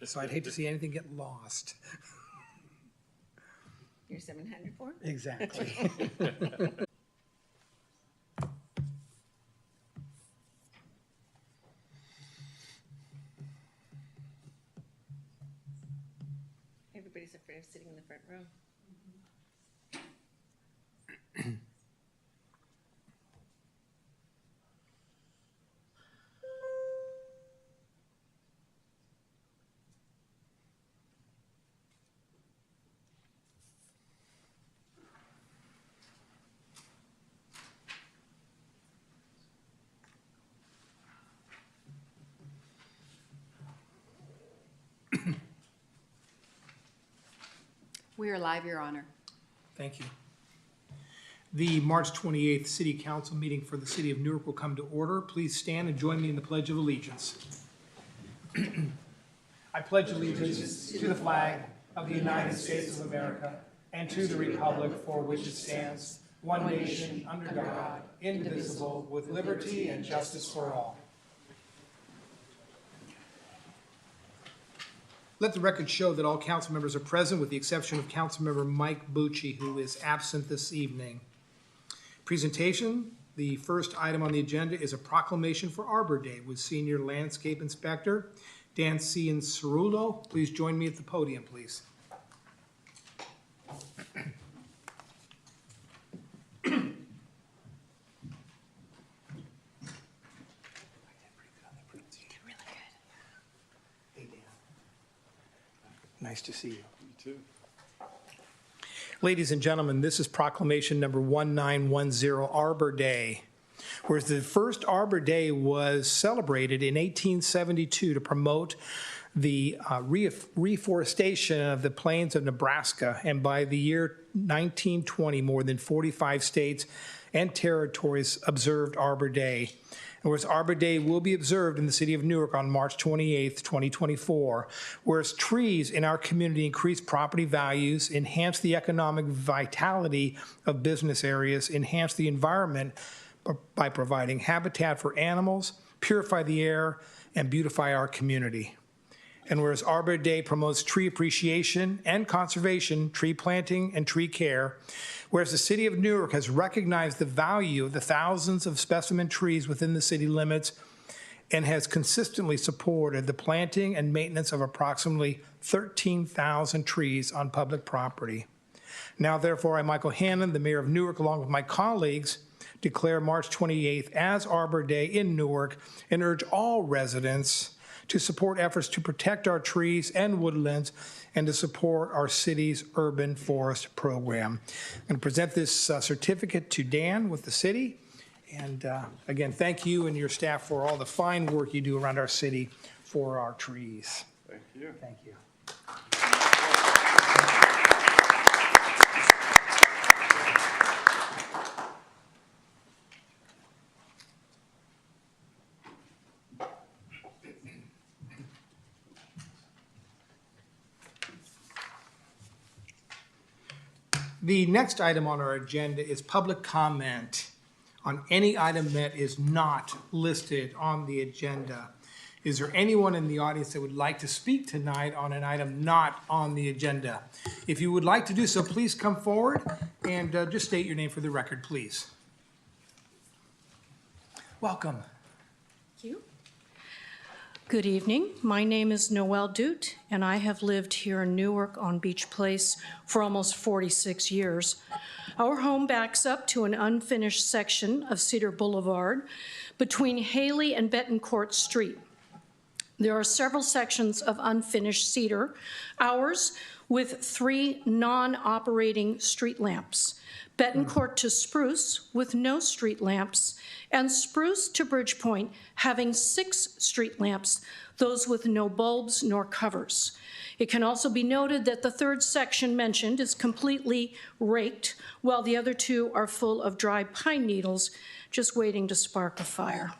So I'd hate to see anything get lost. You're 700 for? Exactly. Everybody's afraid of sitting in the front row. We are live, Your Honor. Thank you. The March 28th City Council meeting for the City of Newark will come to order. Please stand and join me in the Pledge of Allegiance. I pledge allegiance to the flag of the United States of America and to the republic for which it stands, one nation, under God, indivisible, with liberty and justice for all. Let the record show that all council members are present with the exception of Councilmember Mike Bucci, who is absent this evening. Presentation, the first item on the agenda is a proclamation for Arbor Day with Senior Landscape Inspector Dan Ciancerulo. Please join me at the podium, please. Nice to see you. You too. Ladies and gentlemen, this is proclamation number 1910, Arbor Day. Whereas the first Arbor Day was celebrated in 1872 to promote the reforestation of the plains of Nebraska, and by the year 1920, more than 45 states and territories observed Arbor Day. Whereas Arbor Day will be observed in the city of Newark on March 28th, 2024, whereas trees in our community increase property values, enhance the economic vitality of business areas, enhance the environment by providing habitat for animals, purify the air, and beautify our community. And whereas Arbor Day promotes tree appreciation and conservation, tree planting and tree care, whereas the city of Newark has recognized the value of the thousands of specimen trees within the city limits and has consistently supported the planting and maintenance of approximately 13,000 trees on public property. Now, therefore, I, Michael Hannon, the mayor of Newark, along with my colleagues, declare March 28th as Arbor Day in Newark and urge all residents to support efforts to protect our trees and woodlands and to support our city's urban forest program. I'm going to present this certificate to Dan with the city. And again, thank you and your staff for all the fine work you do around our city for our trees. Thank you. Thank you. The next item on our agenda is public comment on any item that is not listed on the agenda. Is there anyone in the audience that would like to speak tonight on an item not on the agenda? If you would like to do so, please come forward and just state your name for the record, please. Welcome. Thank you. Good evening. My name is Noelle Dute, and I have lived here in Newark on Beach Place for almost 46 years. Our home backs up to an unfinished section of Cedar Boulevard between Haley and Betancourt Street. There are several sections of unfinished cedar, ours with 3 non-operating street lamps. Betancourt to Spruce with no street lamps, and Spruce to Bridgepoint having 6 street lamps, those with no bulbs nor covers. It can also be noted that the 3rd section mentioned is completely raked, while the other 2 are full of dry pine needles, just waiting to spark a fire.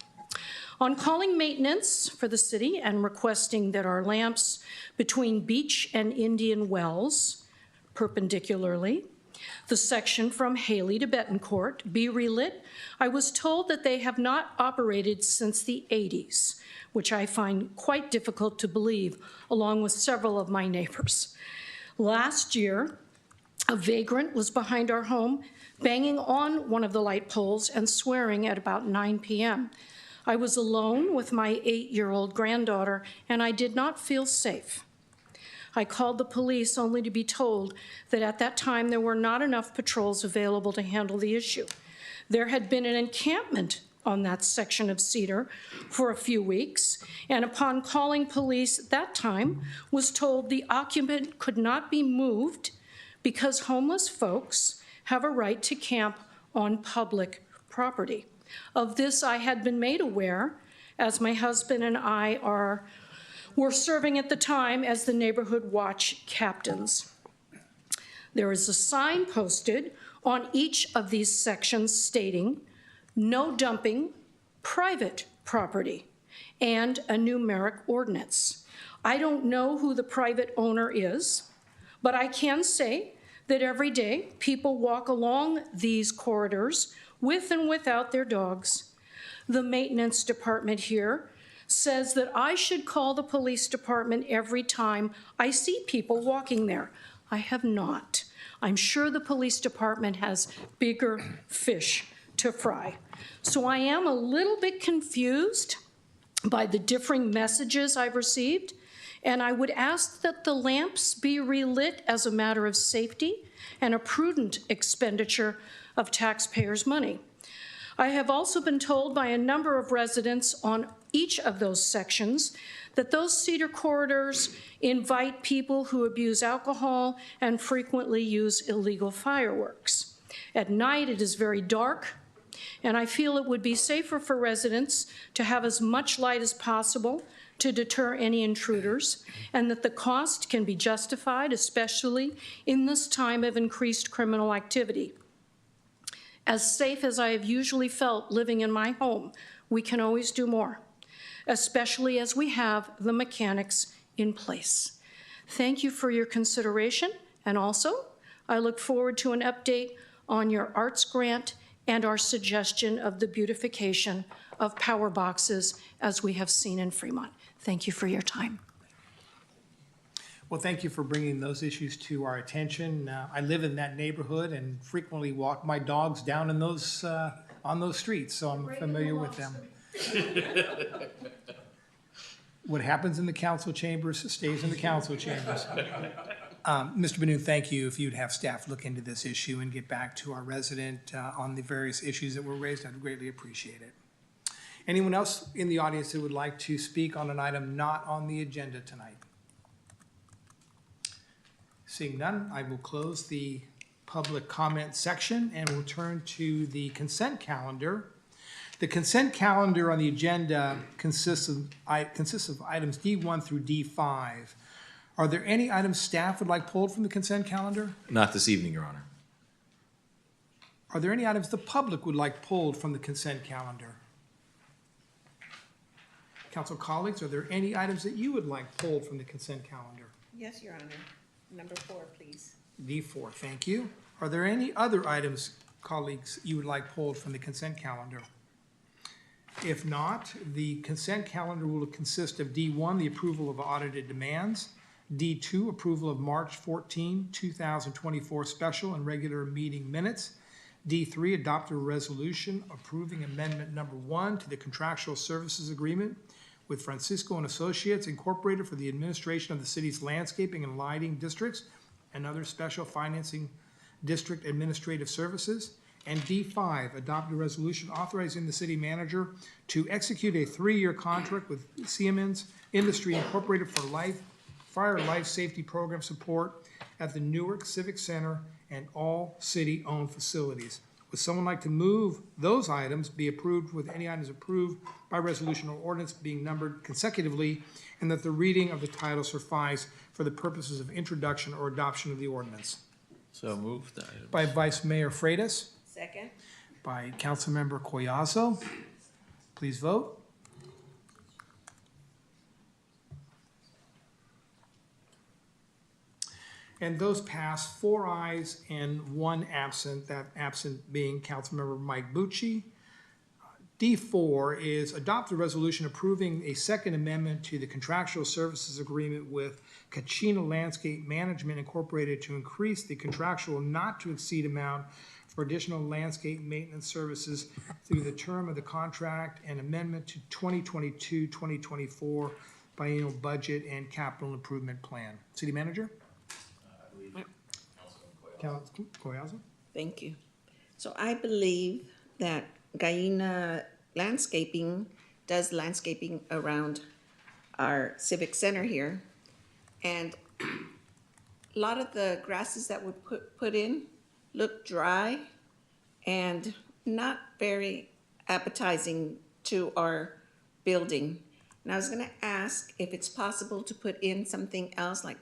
On calling maintenance for the city and requesting that our lamps between Beach and Indian Wells, perpendicularly, The section from Haley to Betancourt be relit. I was told that they have not operated since the 80s, which I find quite difficult to believe, along with several of my neighbors. Last year, a vagrant was behind our home, banging on one of the light poles and swearing at about 9 p.m. I was alone with my 8-year-old granddaughter, and I did not feel safe. I called the police only to be told that at that time there were not enough patrols available to handle the issue. There had been an encampment on that section of Cedar for a few weeks, and upon calling police at that time, was told the occupant could not be moved because homeless folks have a right to camp on public property. Of this I had been made aware, as my husband and I were serving at the time as the neighborhood watch captains. There is a sign posted on each of these sections stating, "No dumping, private property," and a numeric ordinance. I don't know who the private owner is, but I can say that every day people walk along these corridors with and without their dogs. The maintenance department here says that I should call the police department every time I see people walking there. I have not. I'm sure the police department has bigger fish to fry. So I am a little bit confused by the differing messages I've received, and I would ask that the lamps be relit as a matter of safety and a prudent expenditure of taxpayers' money. I have also been told by a number of residents on each of those sections that those Cedar corridors invite people who abuse alcohol and frequently use illegal fireworks. At night, it is very dark, and I feel it would be safer for residents to have as much light as possible to deter any intruders, and that the cost can be justified, especially in this time of increased criminal activity. As safe as I have usually felt living in my home, we can always do more, especially as we have the mechanics in place. Thank you for your consideration, and also, I look forward to an update on your arts grant and our suggestion of the beautification of power boxes as we have seen in Fremont. Thank you for your time. Well, thank you for bringing those issues to our attention. I live in that neighborhood and frequently walk my dogs down in those, on those streets, so I'm familiar with them. What happens in the council chambers stays in the council chambers. Mr. Benoon, thank you. If you'd have staff look into this issue and get back to our resident on the various issues that were raised, I'd greatly appreciate it. Anyone else in the audience that would like to speak on an item not on the agenda tonight? Seeing none, I will close the public comment section and we'll turn to the consent calendar. The consent calendar on the agenda consists of items D1 through D5. Are there any items staff would like pulled from the consent calendar? Not this evening, Your Honor. Are there any items the public would like pulled from the consent calendar? Council colleagues, are there any items that you would like pulled from the consent calendar? Yes, Your Honor. Number 4, please. D4, thank you. Are there any other items, colleagues, you would like pulled from the consent calendar? If not, the consent calendar will consist of D1, the approval of audited demands, D2, approval of March 14, 2024 special and regular meeting minutes, D3, adopt a resolution approving amendment number 1 to the contractual services agreement with Francisco and Associates Incorporated for the administration of the city's landscaping and lighting districts and other special financing district administrative services. And D5, adopt a resolution authorizing the city manager to execute a 3-year contract with Siemens Industry Incorporated for fire life safety program support at the Newark Civic Center and all city-owned facilities. Would someone like to move those items be approved with any items approved by resolution or ordinance being numbered consecutively, and that the reading of the title suffice for the purposes of introduction or adoption of the ordinance? So moved. By Vice Mayor Freitas, Second. by Councilmember Collazo. Please vote. And those pass 4 ayes and 1 absent, that absent being Councilmember Mike Bucci. D4 is adopt a resolution approving a second amendment to the contractual services agreement with Kachina Landscape Management Incorporated to increase the contractual not to exceed amount for additional landscape maintenance services through the term of the contract and amendment to 2022-2024 biennial budget and capital improvement plan. City Manager? Councilman Collazo? Thank you. So I believe that Guyana Landscaping does landscaping around our civic center here. And a lot of the grasses that were put in look dry and not very appetizing to our building. And I was gonna ask if it's possible to put in something else like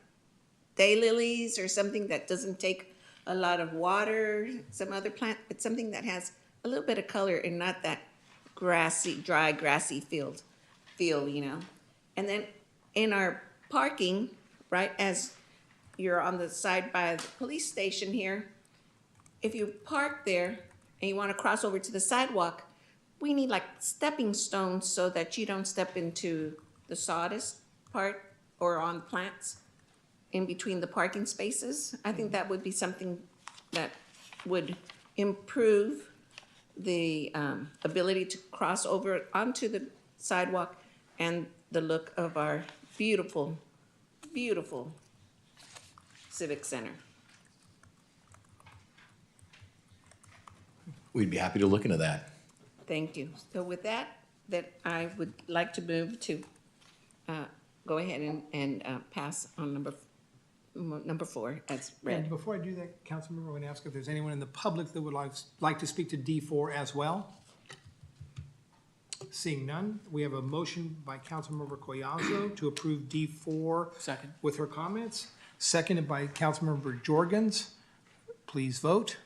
daylilies or something that doesn't take a lot of water, some other plant, but something that has a little bit of color and not that grassy, dry, grassy feel, you know? And then in our parking, right, as you're on the side by the police station here, if you park there and you want to cross over to the sidewalk, we need like stepping stones so that you don't step into the sawdust part or on plants in between the parking spaces. I think that would be something that would improve the ability to cross over onto the sidewalk and the look of our beautiful, beautiful civic center. We'd be happy to look into that. Thank you. So with that, I would like to move to go ahead and pass on number 4 as And read. before I do that, Councilmember, I'm going to ask if there's anyone in the public that would like to speak to D4 as well. Seeing none, we have a motion by Councilmember Collazo to approve D4 Second. with her comments, seconded by Councilmember Jorgens. Please vote.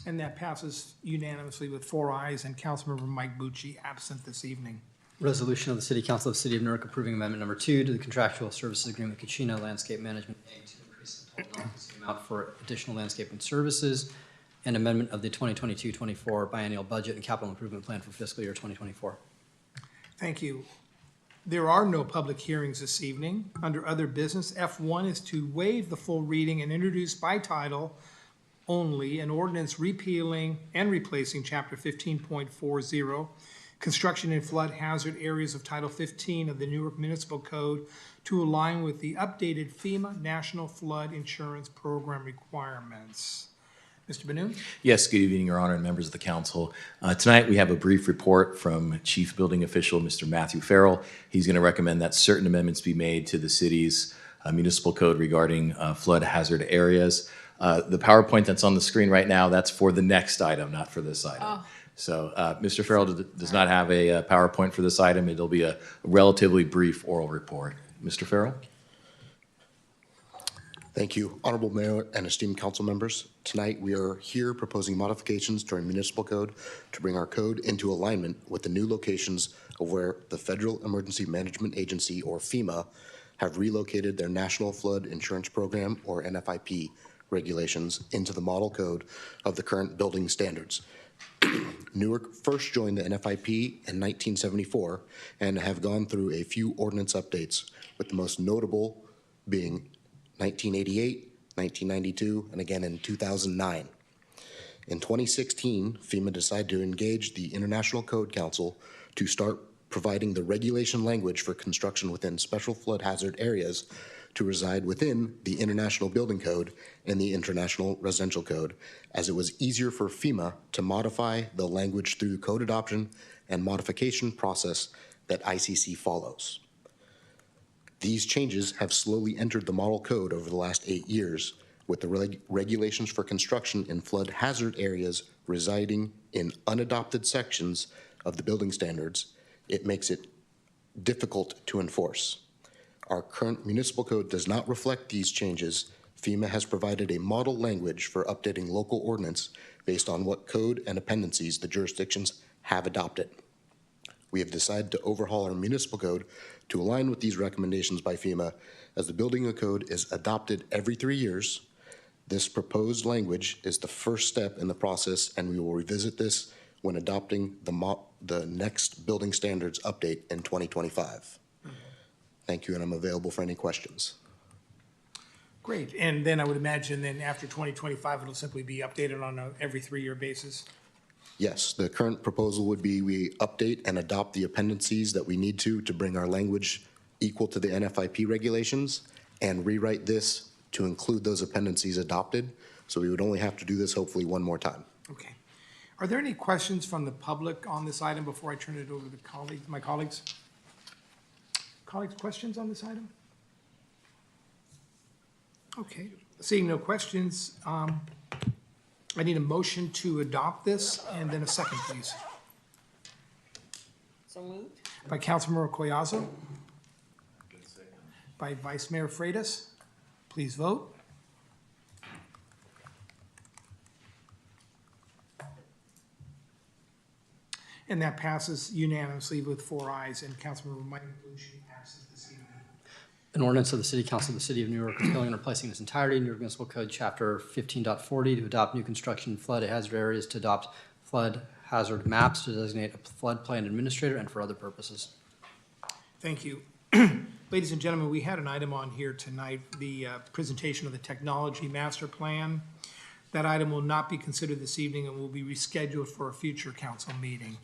And that passes unanimously with 4 ayes and Councilmember Mike Bucci absent this evening. Resolution of the City Council of the City of Newark approving amendment number 2 to the contractual services agreement with Kachina Landscape Management Inc. to increase the total non-existing amount for additional landscaping services and amendment of the 2022-24 biennial budget and capital improvement plan for fiscal year 2024. Thank you. There are no public hearings this evening. Under other business, F1 is to waive the full reading and introduce by title only an ordinance repealing and replacing Chapter 15.40, Construction in Flood Hazard Areas of Title 15 of the Newark Municipal Code to align with the updated FEMA National Flood Insurance Program requirements. Mr. Benoon? Yes, good evening, Your Honor, and members of the council. Tonight, we have a brief report from Chief Building Official, Mr. Matthew Farrell. He's going to recommend that certain amendments be made to the city's municipal code regarding flood hazard areas. The PowerPoint that's on the screen right now, that's for the next item, not for this item. Oh. So Mr. Farrell does not have a PowerPoint for this item. It'll be a relatively brief oral report. Mr. Farrell? Thank you, Honorable Mayor and esteemed council members. Tonight, we are here proposing modifications to our municipal code to bring our code into alignment with the new locations of where the Federal Emergency Management Agency, or FEMA, have relocated their National Flood Insurance Program, or NFIP, regulations into the model code of the current building standards. Newark first joined the NFIP in 1974 and have gone through a few ordinance updates, with the most notable being 1988, 1992, and again in 2009. In 2016, FEMA decided to engage the International Code Council to start providing the regulation language for construction within special flood hazard areas to reside within the International Building Code and the International Residential Code, as it was easier for FEMA to modify the language through code adoption and modification process that ICC follows. These changes have slowly entered the model code over the last 8 years, with the regulations for construction in flood hazard areas residing in unadopted sections of the building standards. It makes it difficult to enforce. Our current municipal code does not reflect these changes. FEMA has provided a model language for updating local ordinance based on what code and appendices the jurisdictions have adopted. We have decided to overhaul our municipal code to align with these recommendations by FEMA, as the building code is adopted every 3 years. This proposed language is the first step in the process, and we will revisit this when adopting the next building standards update in 2025. Thank you, and I'm available for any questions. Great, and then I would imagine then after 2025, it'll simply be updated on a every 3-year basis? Yes, the current proposal would be we update and adopt the appendices that we need to bring our language equal to the NFIP regulations, and rewrite this to include those appendices adopted. So we would only have to do this hopefully one more time. Okay. Are there any questions from the public on this item before I turn it over to my colleagues? Colleagues, questions on this item? Okay, seeing no questions, I need a motion to adopt this, and then a second, please. So moved. By Councilmember Collazo. By Vice Mayor Freitas. Please vote. And that passes unanimously with 4 ayes, and Councilmember Mike Belushi passes this evening. An ordinance of the City Council of the City of Newark repealing and replacing in its entirety Newark Municipal Code Chapter 15.40 to adopt new construction flood hazard areas, to adopt flood hazard maps, to designate a floodplain administrator, and for other purposes. Thank you. Ladies and gentlemen, we had an item on here tonight, the presentation of the technology master plan. That item will not be considered this evening and will be rescheduled for a future council meeting.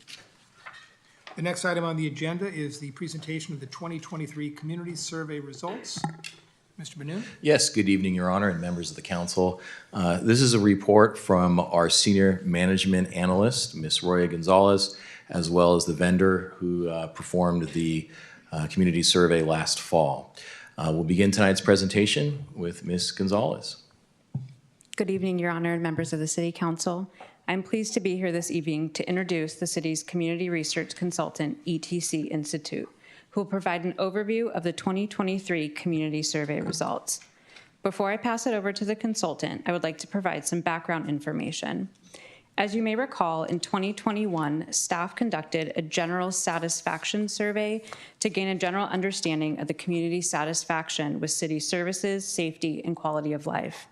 The next item on the agenda is the presentation of the 2023 Community Survey results. Mr. Benoon? Yes, good evening, Your Honor, and members of the council. This is a report from our senior management analyst, Ms. Roya Gonzalez, as well as the vendor who performed the community survey last fall. We'll begin tonight's presentation with Ms. Gonzalez. Good evening, Your Honor, and members of the City Council. I'm pleased to be here this evening to introduce the city's community research consultant, ETC Institute, who will provide an overview of the 2023 community survey results. Before I pass it over to the consultant, I would like to provide some background information. As you may recall, in 2021, staff conducted a general satisfaction survey to gain a general understanding of the community satisfaction with city services, safety, and quality of life.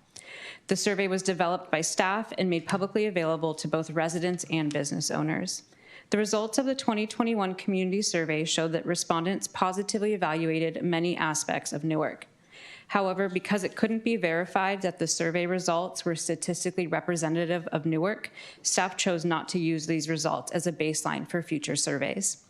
The survey was developed by staff and made publicly available to both residents and business owners. The results of the 2021 community survey showed that respondents positively evaluated many aspects of Newark. However, because it couldn't be verified that the survey results were statistically representative of Newark, staff chose not to use these results as a baseline for future surveys.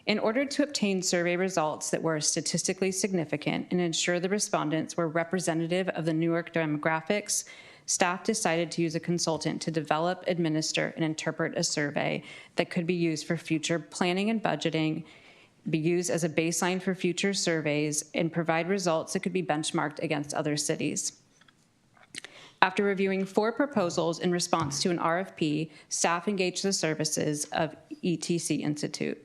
In order to obtain survey results that were statistically significant and ensure the respondents were representative of the Newark demographics, staff decided to use a consultant to develop, administer, and interpret a survey that could be used for future planning and budgeting, be used as a baseline for future surveys, and provide results that could be benchmarked against other cities. After reviewing 4 proposals in response to an RFP, staff engaged the services of ETC Institute.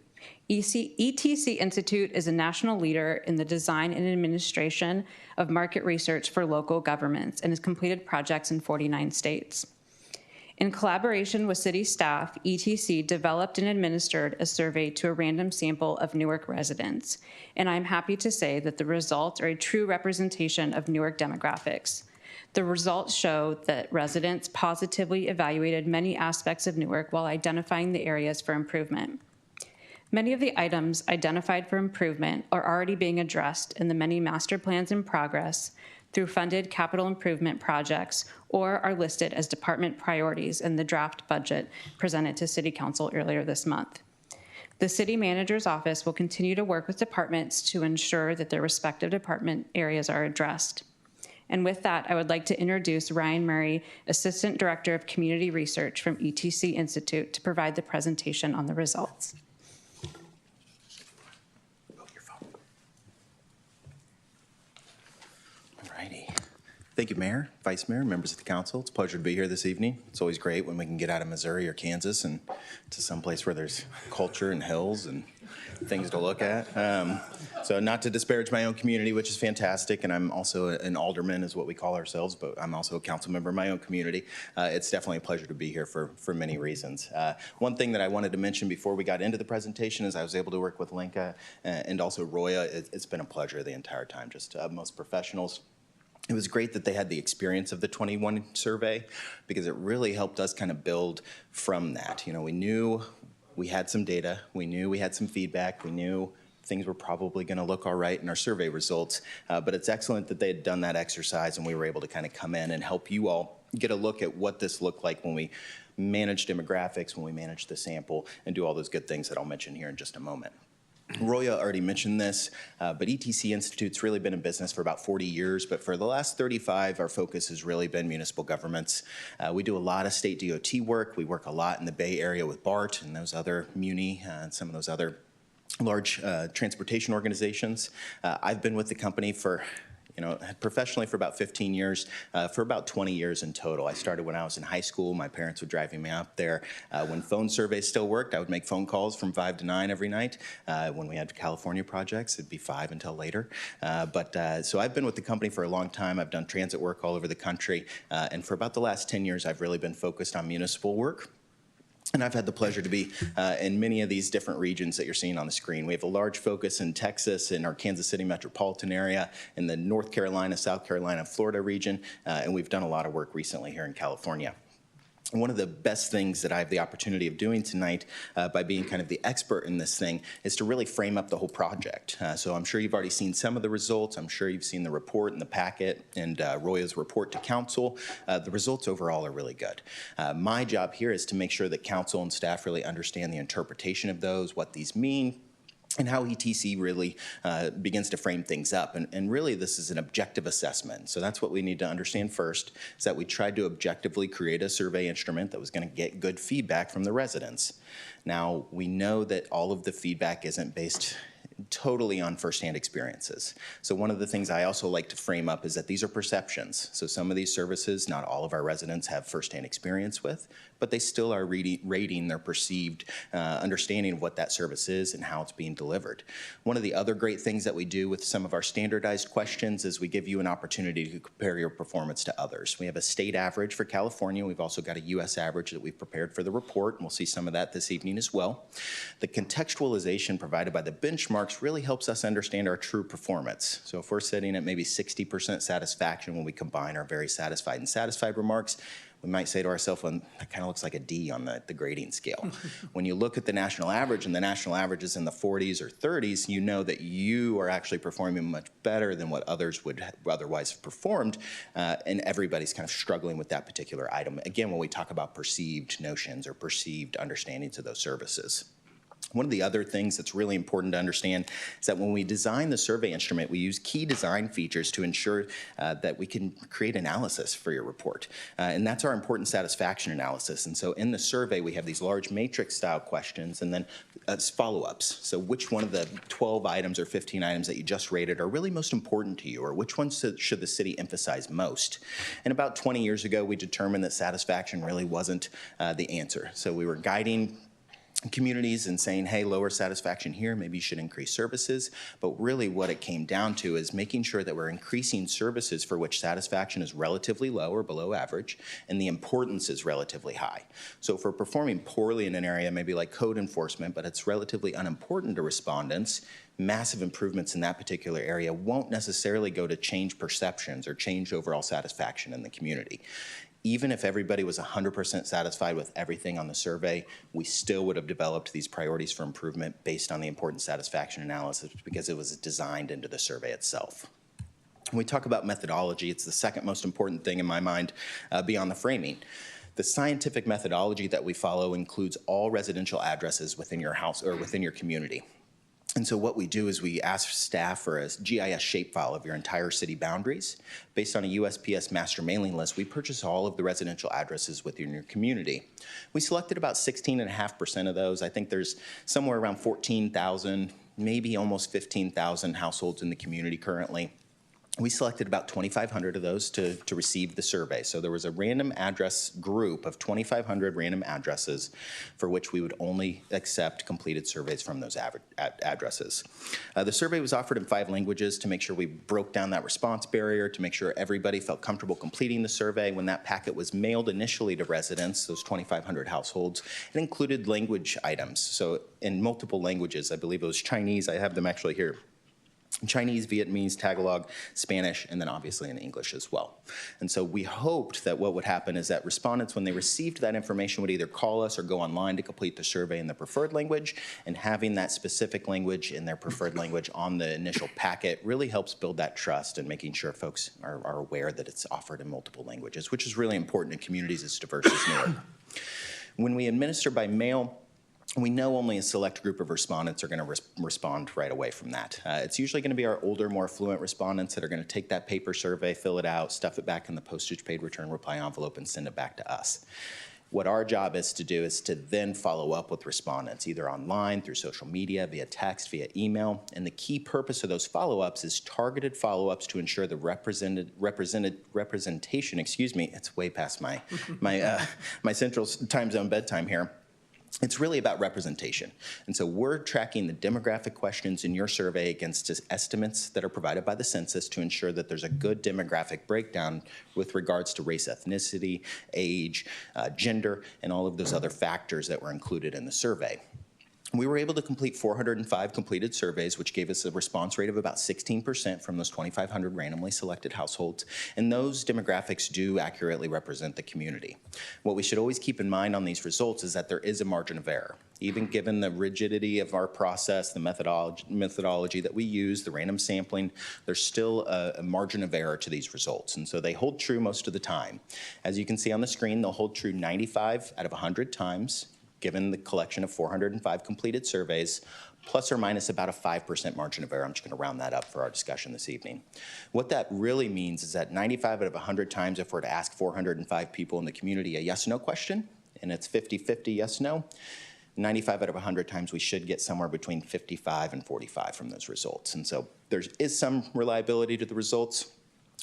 ETC Institute is a national leader in the design and administration of market research for local governments and has completed projects in 49 states. In collaboration with city staff, ETC developed and administered a survey to a random sample of Newark residents, and I'm happy to say that the results are a true representation of Newark demographics. The results show that residents positively evaluated many aspects of Newark while identifying the areas for improvement. Many of the items identified for improvement are already being addressed in the many master plans in progress through funded capital improvement projects, or are listed as department priorities in the draft budget presented to City Council earlier this month. The City Manager's Office will continue to work with departments to ensure that their respective department areas are addressed. And with that, I would like to introduce Ryan Murray, Assistant Director of Community Research from ETC Institute, to provide the presentation on the results. Thank you, Mayor, Vice Mayor, members of the council. It's a pleasure to be here this evening. It's always great when we can get out of Missouri or Kansas and to someplace where there's culture and hills and things to look at. So not to disparage my own community, which is fantastic, and I'm also an alderman is what we call ourselves, but I'm also a council member in my own community. It's definitely a pleasure to be here for many reasons. One thing that I wanted to mention before we got into the presentation is I was able to work with Linka and also Roya. It's been a pleasure the entire time, just most professionals. It was great that they had the experience of the 21 survey because it really helped us kind of build from that. You know, we knew we had some data, we knew we had some feedback, we knew things were probably going to look all right in our survey results, but it's excellent that they had done that exercise and we were able to kind of come in and help you all get a look at what this looked like when we manage demographics, when we manage the sample, and do all those good things that I'll mention here in just a moment. Roya already mentioned this, but ETC Institute's really been in business for about 40 years, but for the last 35, our focus has really been municipal governments. We do a lot of state DOT work. We work a lot in the Bay Area with BART and those other Muni and some of those other large transportation organizations. I've been with the company for professionally for about 15 years, for about 20 years in total. I started when I was in high school. My parents would drive me up there. When phone surveys still worked, I would make phone calls from 5 to 9 every night. When we had California projects, it'd be 5 until later. So I've been with the company for a long time. I've done transit work all over the country. And for about the last 10 years, I've really been focused on municipal work. And I've had the pleasure to be in many of these different regions that you're seeing on the screen. We have a large focus in Texas, in our Kansas City metropolitan area, in the North Carolina, South Carolina, Florida region, and we've done a lot of work recently here in California. One of the best things that I have the opportunity of doing tonight by being kind of the expert in this thing is to really frame up the whole project. So I'm sure you've already seen some of the results. I'm sure you've seen the report and the packet and Roya's report to council. The results overall are really good. My job here is to make sure that council and staff really understand the interpretation of those, what these mean, and how ETC really begins to frame things up. And really, this is an objective assessment. So that's what we need to understand first, is that we tried to objectively create a survey instrument that was going to get good feedback from the residents. Now, we know that all of the feedback isn't based totally on firsthand experiences. So one of the things I also like to frame up is that these are perceptions. So some of these services, not all of our residents have firsthand experience with, but they still are rating their perceived understanding of what that service is and how it's being delivered. One of the other great things that we do with some of our standardized questions is we give you an opportunity to compare your performance to others. We have a state average for California. We've also got a U.S. average that we've prepared for the report, and we'll see some of that this evening as well. The contextualization provided by the benchmarks really helps us understand our true performance. So if we're sitting at maybe 60% satisfaction when we combine our very satisfied and satisfied remarks, we might say to ourselves, well, that kind of looks like a D on the grading scale. When you look at the national average and the national average is in the 40s or 30s, you know that you are actually performing much better than what others would otherwise have performed, and everybody's kind of struggling with that particular item. Again, when we talk about perceived notions or perceived understandings of those services. One of the other things that's really important to understand is that when we design the survey instrument, we use key design features to ensure that we can create analysis for your report. And that's our important satisfaction analysis. And so in the survey, we have these large matrix style questions and then follow-ups. So which one of the 12 items or 15 items that you just rated are really most important to you, or which ones should the city emphasize most? And about 20 years ago, we determined that satisfaction really wasn't the answer. So we were guiding communities and saying, hey, lower satisfaction here, maybe you should increase services. But really what it came down to is making sure that we're increasing services for which satisfaction is relatively low or below average, and the importance is relatively high. So if we're performing poorly in an area, maybe like code enforcement, but it's relatively unimportant to respondents, massive improvements in that particular area won't necessarily go to change perceptions or change overall satisfaction in the community. Even if everybody was 100% satisfied with everything on the survey, we still would have developed these priorities for improvement based on the important satisfaction analysis because it was designed into the survey itself. When we talk about methodology, it's the second most important thing in my mind beyond the framing. The scientific methodology that we follow includes all residential addresses within your house or within your community. And so what we do is we ask staff for a GIS shapefile of your entire city boundaries. Based on a USPS master mailing list, we purchase all of the residential addresses within your community. We selected about 16.5% of those. I think there's somewhere around 14,000, maybe almost 15,000 households in the community currently. We selected about 2,500 of those to receive the survey. So there was a random address group of 2,500 random addresses for which we would only accept completed surveys from those addresses. The survey was offered in 5 languages to make sure we broke down that response barrier, to make sure everybody felt comfortable completing the survey. When that packet was mailed initially to residents, those 2,500 households, it included language items. So in multiple languages, I believe it was Chinese, I have them actually here. Chinese, Vietnamese, Tagalog, Spanish, and then obviously in English as well. And so we hoped that what would happen is that respondents, when they received that information, would either call us or go online to complete the survey in the preferred language, and having that specific language in their preferred language on the initial packet really helps build that trust and making sure folks are aware that it's offered in multiple languages, which is really important in communities as diverse as Newark. When we administer by mail, we know only a select group of respondents are going to respond right away from that. It's usually going to be our older, more fluent respondents that are going to take that paper survey, fill it out, stuff it back in the postage paid return reply envelope, and send it back to us. What our job is to do is to then follow up with respondents, either online, through social media, via text, via email. And the key purpose of those follow-ups is targeted follow-ups to ensure the representation, it's way past my, my central time zone bedtime here. It's really about representation. And so we're tracking the demographic questions in your survey against estimates that are provided by the census to ensure that there's a good demographic breakdown with regards to race, ethnicity, age, gender, and all of those other factors that were included in the survey. We were able to complete 405 completed surveys, which gave us a response rate of about 16% from those 2,500 randomly selected households, and those demographics do accurately represent the community. What we should always keep in mind on these results is that there is a margin of error. Even given the rigidity of our process, the methodology that we use, the random sampling, there's still a margin of error to these results, and so they hold true most of the time. As you can see on the screen, they'll hold true 95 out of 100 times, given the collection of 405 completed surveys, plus or minus about a 5% margin of error. I'm just going to round that up for our discussion this evening. What that really means is that 95 out of 100 times, if we're to ask 405 people in the community a yes-no question, and it's 50-50 yes-no, 95 out of 100 times we should get somewhere between 55 and 45 from those results. And so there is some reliability to the results.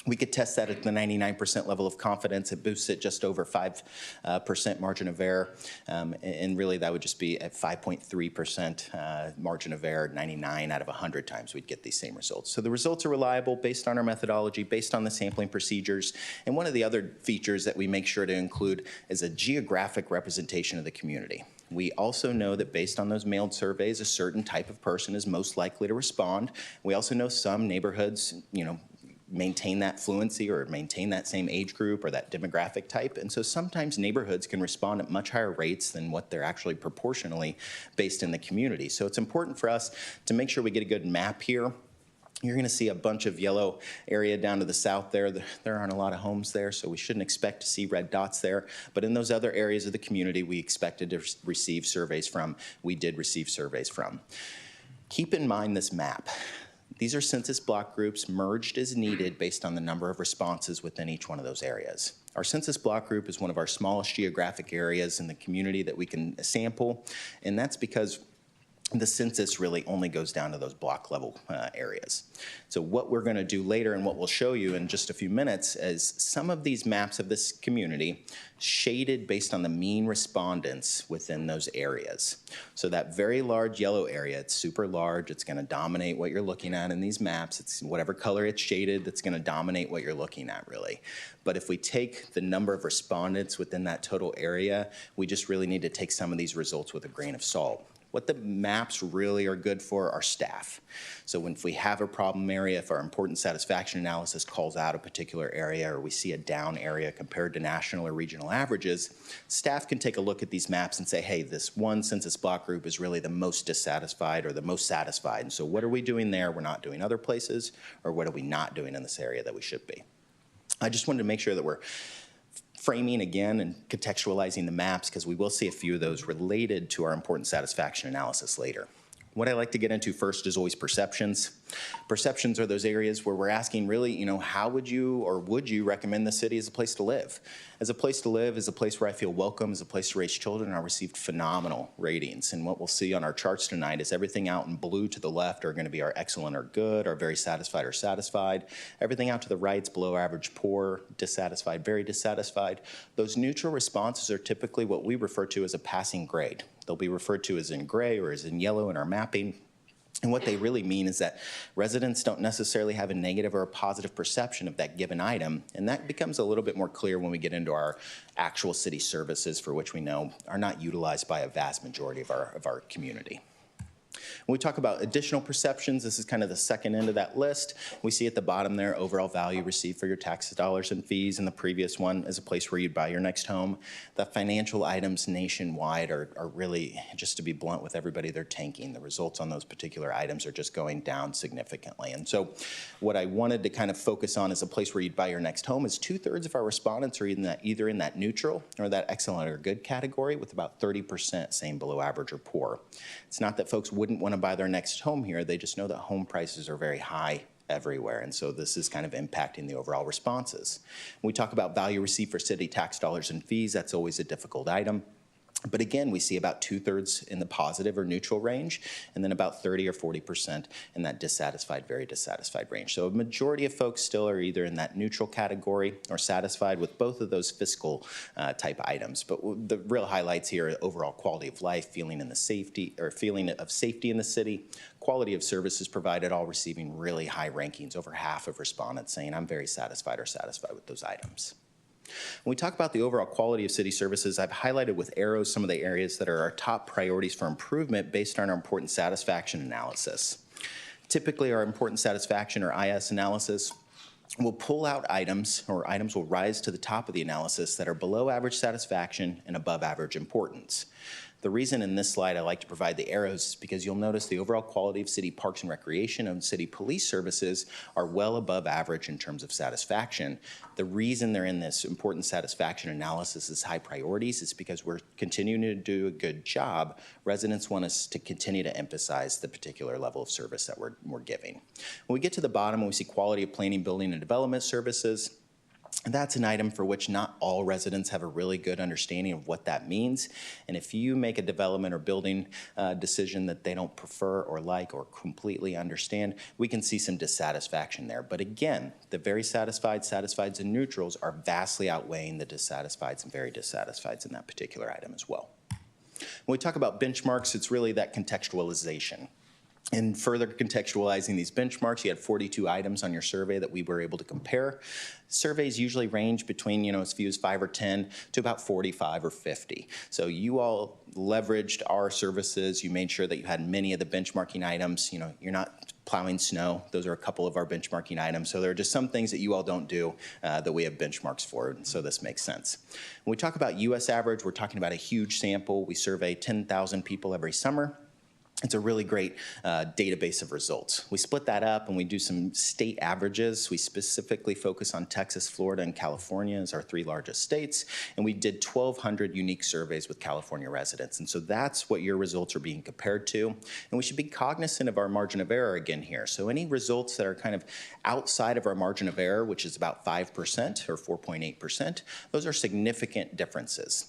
We could test that at the 99% level of confidence. It boosts it just over 5% margin of error. And really that would just be at 5.3% margin of error, 99 out of 100 times we'd get these same results. So the results are reliable based on our methodology, based on the sampling procedures. And one of the other features that we make sure to include is a geographic representation of the community. We also know that based on those mailed surveys, a certain type of person is most likely to respond. We also know some neighborhoods, maintain that fluency or maintain that same age group or that demographic type. And so sometimes neighborhoods can respond at much higher rates than what they're actually proportionally based in the community. So it's important for us to make sure we get a good map here. You're going to see a bunch of yellow area down to the south there. There aren't a lot of homes there, so we shouldn't expect to see red dots there. But in those other areas of the community we expected to receive surveys from, we did receive surveys from. Keep in mind this map. These are census block groups merged as needed based on the number of responses within each one of those areas. Our census block group is one of our smallest geographic areas in the community that we can sample, and that's because the census really only goes down to those block level areas. So what we're going to do later and what we'll show you in just a few minutes is some of these maps of this community shaded based on the mean respondents within those areas. So that very large yellow area, it's super large, it's going to dominate what you're looking at in these maps. It's whatever color it's shaded that's going to dominate what you're looking at really. But if we take the number of respondents within that total area, we just really need to take some of these results with a grain of salt. What the maps really are good for are staff. So if we have a problem area, if our important satisfaction analysis calls out a particular area or we see a down area compared to national or regional averages, staff can take a look at these maps and say, hey, this one census block group is really the most dissatisfied or the most satisfied. And so what are we doing there we're not doing other places, or what are we not doing in this area that we should be? I just wanted to make sure that we're framing again and contextualizing the maps, because we will see a few of those related to our important satisfaction analysis later. What I like to get into first is always perceptions. Perceptions are those areas where we're asking really, how would you or would you recommend the city as a place to live? As a place to live, as a place where I feel welcome, as a place to raise children, I received phenomenal ratings. And what we'll see on our charts tonight is everything out in blue to the left are going to be our excellent or good, our very satisfied or satisfied. Everything out to the right is below average, poor, dissatisfied, very dissatisfied. Those neutral responses are typically what we refer to as a passing grade. They'll be referred to as in gray or as in yellow in our mapping. And what they really mean is that residents don't necessarily have a negative or a positive perception of that given item, and that becomes a little bit more clear when we get into our actual city services, for which we know are not utilized by a vast majority of our community. When we talk about additional perceptions, this is kind of the second end of that list. We see at the bottom there, overall value received for your tax dollars and fees, and the previous one as a place where you'd buy your next home. The financial items nationwide are really, just to be blunt with everybody, they're tanking. The results on those particular items are just going down significantly. And so what I wanted to kind of focus on as a place where you'd buy your next home is 2/3 of our respondents are either in that neutral or that excellent or good category, with about 30% saying below average or poor. It's not that folks wouldn't want to buy their next home here, they just know that home prices are very high everywhere, and so this is kind of impacting the overall responses. When we talk about value received for city tax dollars and fees, that's always a difficult item. But again, we see about 2/3 in the positive or neutral range, and then about 30 or 40% in that dissatisfied, very dissatisfied range. So a majority of folks still are either in that neutral category or satisfied with both of those fiscal type items. But the real highlights here are overall quality of life, feeling of safety in the city, quality of services provided, all receiving really high rankings. Over half of respondents saying, I'm very satisfied or satisfied with those items. When we talk about the overall quality of city services, I've highlighted with arrows some of the areas that are our top priorities for improvement based on our important satisfaction analysis. Typically, our important satisfaction or IS analysis will pull out items, or items will rise to the top of the analysis that are below average satisfaction and above average importance. The reason in this slide I like to provide the arrows is because you'll notice the overall quality of city parks and recreation and city police services are well above average in terms of satisfaction. The reason they're in this important satisfaction analysis as high priorities is because we're continuing to do a good job. Residents want us to continue to emphasize the particular level of service that we're giving. When we get to the bottom, we see quality of planning, building, and development services. That's an item for which not all residents have a really good understanding of what that means. And if you make a development or building decision that they don't prefer or like or completely understand, we can see some dissatisfaction there. But again, the very satisfied, satisfieds, and neutrals are vastly outweighing the dissatisfieds and very dissatisfieds in that particular item as well. When we talk about benchmarks, it's really that contextualization. And further contextualizing these benchmarks, you had 42 items on your survey that we were able to compare. Surveys usually range between, as few as 5 or 10 to about 45 or 50. So you all leveraged our services. You made sure that you had many of the benchmarking items. You're not plowing snow. Those are a couple of our benchmarking items. So there are just some things that you all don't do that we have benchmarks for, and so this makes sense. When we talk about U.S. average, we're talking about a huge sample. We survey 10,000 people every summer. It's a really great database of results. We split that up and we do some state averages. We specifically focus on Texas, Florida, and California as our 3 largest states. And we did 1,200 unique surveys with California residents. And so that's what your results are being compared to. And we should be cognizant of our margin of error again here. So any results that are kind of outside of our margin of error, which is about 5% or 4.8%, those are significant differences.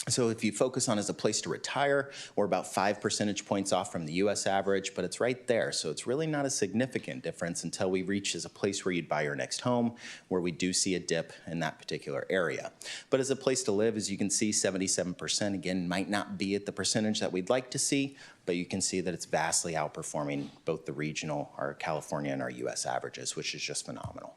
So if you focus on as a place to retire, we're about 5 percentage points off from the U.S. average, but it's right there. So it's really not a significant difference until we reach as a place where you'd buy your next home, where we do see a dip in that particular area. But as a place to live, as you can see, 77%, again, might not be at the percentage that we'd like to see, but you can see that it's vastly outperforming both the regional, our California, and our U.S. averages, which is just phenomenal.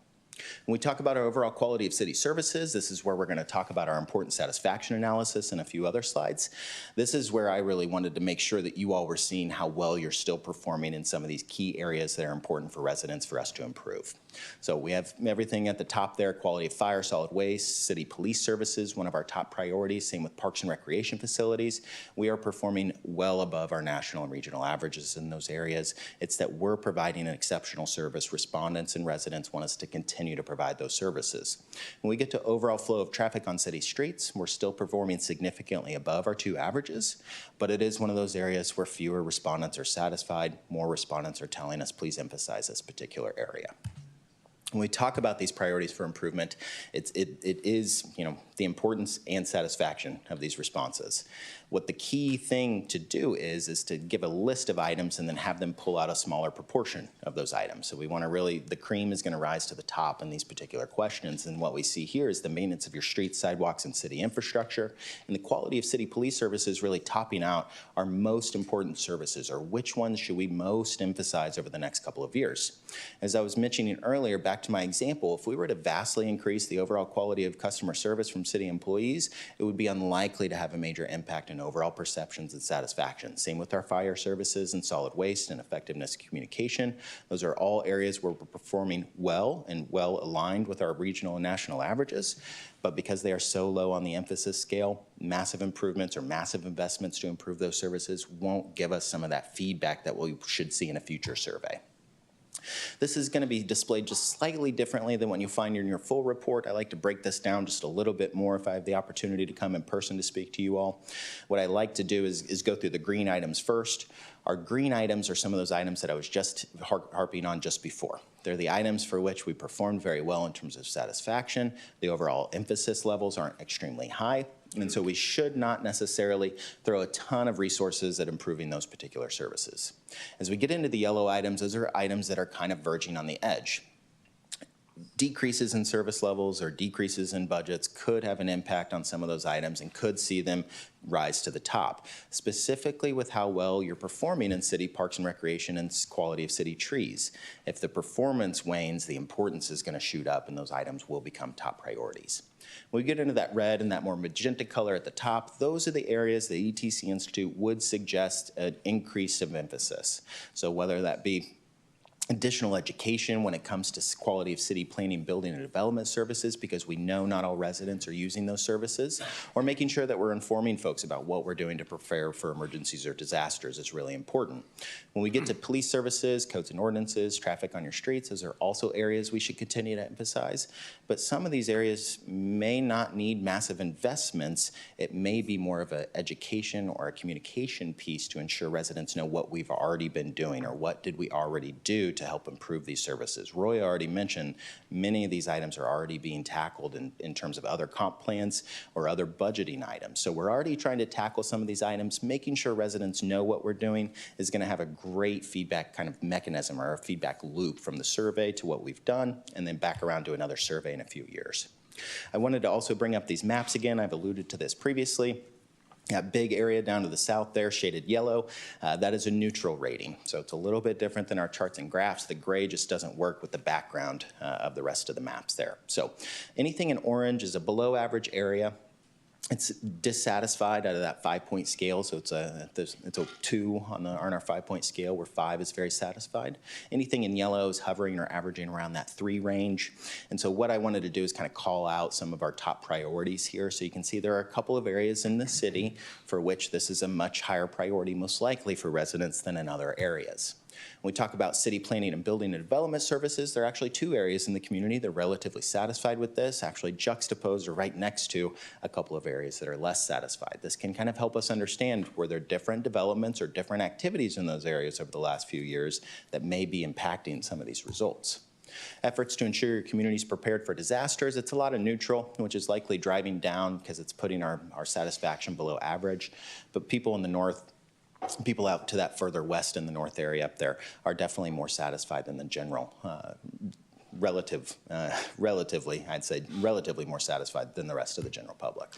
When we talk about our overall quality of city services, this is where we're going to talk about our important satisfaction analysis and a few other slides. This is where I really wanted to make sure that you all were seeing how well you're still performing in some of these key areas that are important for residents for us to improve. So we have everything at the top there: quality of fire, solid waste, city police services, one of our top priorities, same with parks and recreation facilities. We are performing well above our national and regional averages in those areas. It's that we're providing an exceptional service. Respondents and residents want us to continue continue to provide those services. When we get to overall flow of traffic on city streets, we're still performing significantly above our 2 averages, but it is one of those areas where fewer respondents are satisfied. More respondents are telling us, please emphasize this particular area. When we talk about these priorities for improvement, it is, the importance and satisfaction of these responses. What the key thing to do is to give a list of items and then have them pull out a smaller proportion of those items. So we want to really, the cream is going to rise to the top in these particular questions. And what we see here is the maintenance of your streets, sidewalks, and city infrastructure, and the quality of city police services really topping out our most important services, or which ones should we most emphasize over the next couple of years. As I was mentioning earlier, back to my example, if we were to vastly increase the overall quality of customer service from city employees, it would be unlikely to have a major impact in overall perceptions and satisfaction. Same with our fire services and solid waste and effectiveness communication. Those are all areas where we're performing well and well aligned with our regional and national averages. But because they are so low on the emphasis scale, massive improvements or massive investments to improve those services won't give us some of that feedback that we should see in a future survey. This is going to be displayed just slightly differently than what you find in your full report. I like to break this down just a little bit more if I have the opportunity to come in person to speak to you all. What I like to do is go through the green items first. Our green items are some of those items that I was just harping on just before. They're the items for which we performed very well in terms of satisfaction. The overall emphasis levels aren't extremely high. And so we should not necessarily throw a ton of resources at improving those particular services. As we get into the yellow items, those are items that are kind of verging on the edge. Decreases in service levels or decreases in budgets could have an impact on some of those items and could see them rise to the top, specifically with how well you're performing in city parks and recreation and quality of city trees. If the performance wanes, the importance is going to shoot up and those items will become top priorities. When we get into that red and that more magenta color at the top, those are the areas the ETC Institute would suggest an increase of emphasis. So whether that be additional education when it comes to quality of city planning, building, and development services, because we know not all residents are using those services, or making sure that we're informing folks about what we're doing to prepare for emergencies or disasters is really important. When we get to police services, codes and ordinances, traffic on your streets, those are also areas we should continue to emphasize. But some of these areas may not need massive investments. It may be more of an education or a communication piece to ensure residents know what we've already been doing or what did we already do to help improve these services. Roy already mentioned many of these items are already being tackled in terms of other comp plans or other budgeting items. So we're already trying to tackle some of these items. Making sure residents know what we're doing is going to have a great feedback kind of mechanism or a feedback loop from the survey to what we've done and then back around to another survey in a few years. I wanted to also bring up these maps again. I've alluded to this previously. That big area down to the south there, shaded yellow, that is a neutral rating. So it's a little bit different than our charts and graphs. The gray just doesn't work with the background of the rest of the maps there. So anything in orange is a below average area. It's dissatisfied out of that 5-point scale, so it's a 2 on our 5-point scale, where 5 is very satisfied. Anything in yellow is hovering or averaging around that 3 range. And so what I wanted to do is kind of call out some of our top priorities here. So you can see there are a couple of areas in the city for which this is a much higher priority, most likely for residents, than in other areas. When we talk about city planning and building and development services, there are actually 2 areas in the community that are relatively satisfied with this, actually juxtaposed or right next to a couple of areas that are less satisfied. This can kind of help us understand where there are different developments or different activities in those areas over the last few years that may be impacting some of these results. Efforts to ensure your community is prepared for disasters, it's a lot of neutral, which is likely driving down because it's putting our satisfaction below average. But people in the north, people out to that further west in the north area up there are definitely more satisfied than the general relatively, I'd say relatively more satisfied than the rest of the general public.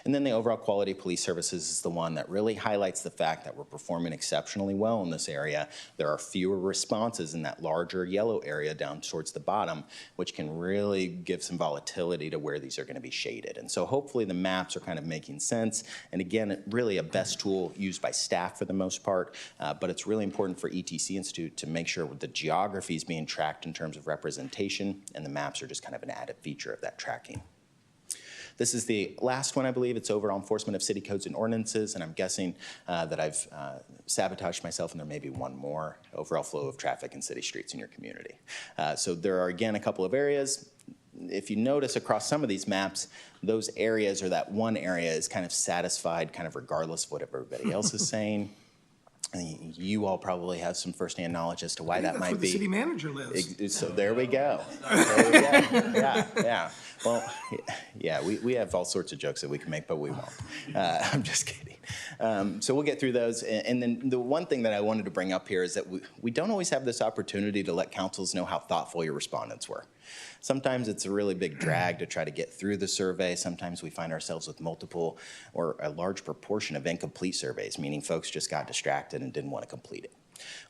And then the overall quality of police services is the one that really highlights the fact that we're performing exceptionally well in this area. There are fewer responses in that larger yellow area down towards the bottom, which can really give some volatility to where these are going to be shaded. And so hopefully the maps are kind of making sense. And again, really a best tool used by staff for the most part, but it's really important for ETC Institute to make sure the geography is being tracked in terms of representation, and the maps are just kind of an added feature of that tracking. This is the last one, I believe. It's overall enforcement of city codes and ordinances, and I'm guessing that I've sabotaged myself, and there may be one more, overall flow of traffic in city streets in your community. So there are, again, a couple of areas. If you notice across some of these maps, those areas or that one area is kind of satisfied kind of regardless of what everybody else is saying. And you all probably have some firsthand knowledge as to why that might be. That's where the city manager lives. So there we go. There we go. Yeah. Well, yeah, we have all sorts of jokes that we can make, but we won't. I'm just kidding. So we'll get through those. And then the one thing that I wanted to bring up here is that we don't always have this opportunity to let councils know how thoughtful your respondents were. Sometimes it's a really big drag to try to get through the survey. Sometimes we find ourselves with multiple or a large proportion of incomplete surveys, meaning folks just got distracted and didn't want to complete it.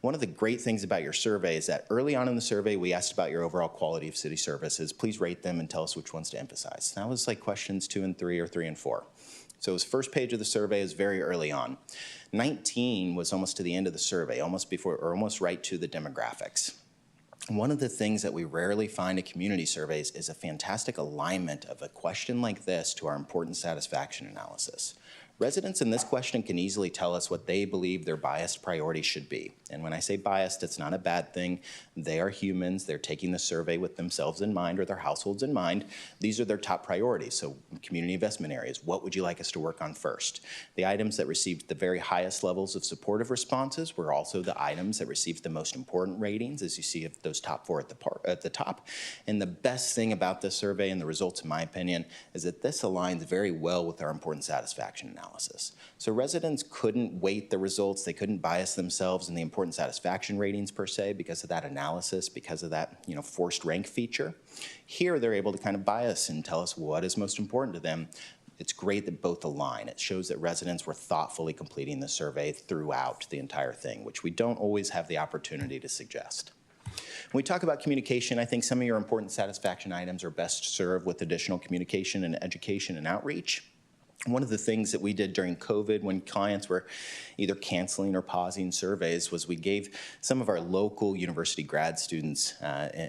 One of the great things about your survey is that early on in the survey, we asked about your overall quality of city services. Please rate them and tell us which ones to emphasize. That was like questions 2 and 3 or 3 and 4. So it was first page of the survey is very early on. 19 was almost to the end of the survey, almost before or almost right to the demographics. One of the things that we rarely find in community surveys is a fantastic alignment of a question like this to our important satisfaction analysis. Residents in this question can easily tell us what they believe their biased priorities should be. And when I say biased, it's not a bad thing. They are humans. They're taking the survey with themselves in mind or their households in mind. These are their top priorities. So community investment areas, what would you like us to work on first? The items that received the very highest levels of supportive responses were also the items that received the most important ratings, as you see of those top 4 at the top. And the best thing about this survey and the results, in my opinion, is that this aligns very well with our important satisfaction analysis. So residents couldn't weight the results. They couldn't bias themselves in the important satisfaction ratings per se because of that analysis, because of that forced rank feature. Here they're able to kind of bias and tell us what is most important to them. It's great that both align. It shows that residents were thoughtfully completing the survey throughout the entire thing, which we don't always have the opportunity to suggest. When we talk about communication, I think some of your important satisfaction items are best served with additional communication and education and outreach. One of the things that we did during COVID when clients were either canceling or pausing surveys was we gave some of our local university grad students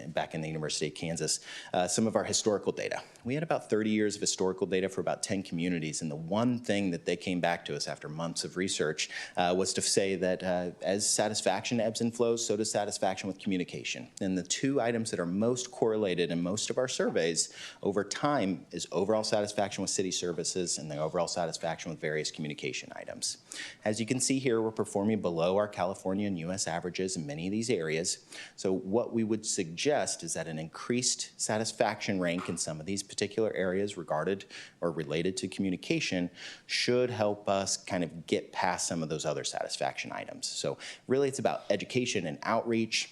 back in the University of Kansas some of our historical data. We had about 30 years of historical data for about 10 communities, and the one thing that they came back to us after months of research was to say that as satisfaction ebbs and flows, so does satisfaction with communication. And the 2 items that are most correlated in most of our surveys over time is overall satisfaction with city services and the overall satisfaction with various communication items. As you can see here, we're performing below our California and U.S. averages in many of these areas. So what we would suggest is that an increased satisfaction rank in some of these particular areas regarded or related to communication should help us kind of get past some of those other satisfaction items. So really it's about education and outreach.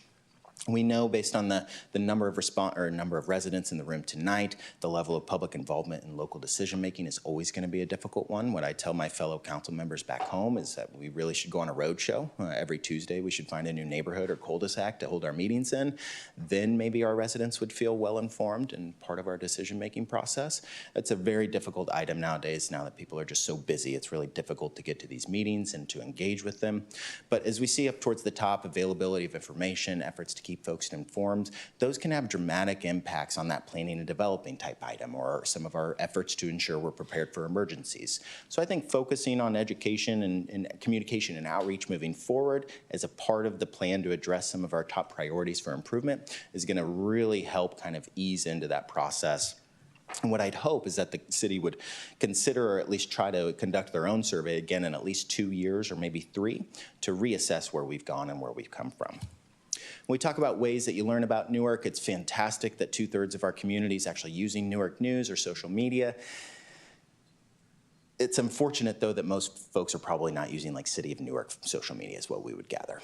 We know based on the number of residents in the room tonight, the level of public involvement in local decision making is always going to be a difficult one. What I tell my fellow council members back home is that we really should go on a road show. Every Tuesday we should find a new neighborhood or cul-de-sac to hold our meetings in. Then maybe our residents would feel well informed and part of our decision making process. It's a very difficult item nowadays now that people are just so busy. It's really difficult to get to these meetings and to engage with them. But as we see up towards the top, availability of information, efforts to keep folks informed, those can have dramatic impacts on that planning and developing type item or some of our efforts to ensure we're prepared for emergencies. So I think focusing on education and communication and outreach moving forward as a part of the plan to address some of our top priorities for improvement is going to really help kind of ease into that process. And what I'd hope is that the city would consider or at least try to conduct their own survey again in at least 2 years or maybe 3 to reassess where we've gone and where we've come from. When we talk about ways that you learn about Newark, it's fantastic that 2/3 of our community is actually using Newark News or social media. It's unfortunate, though, that most folks are probably not using like City of Newark social media is what we would gather.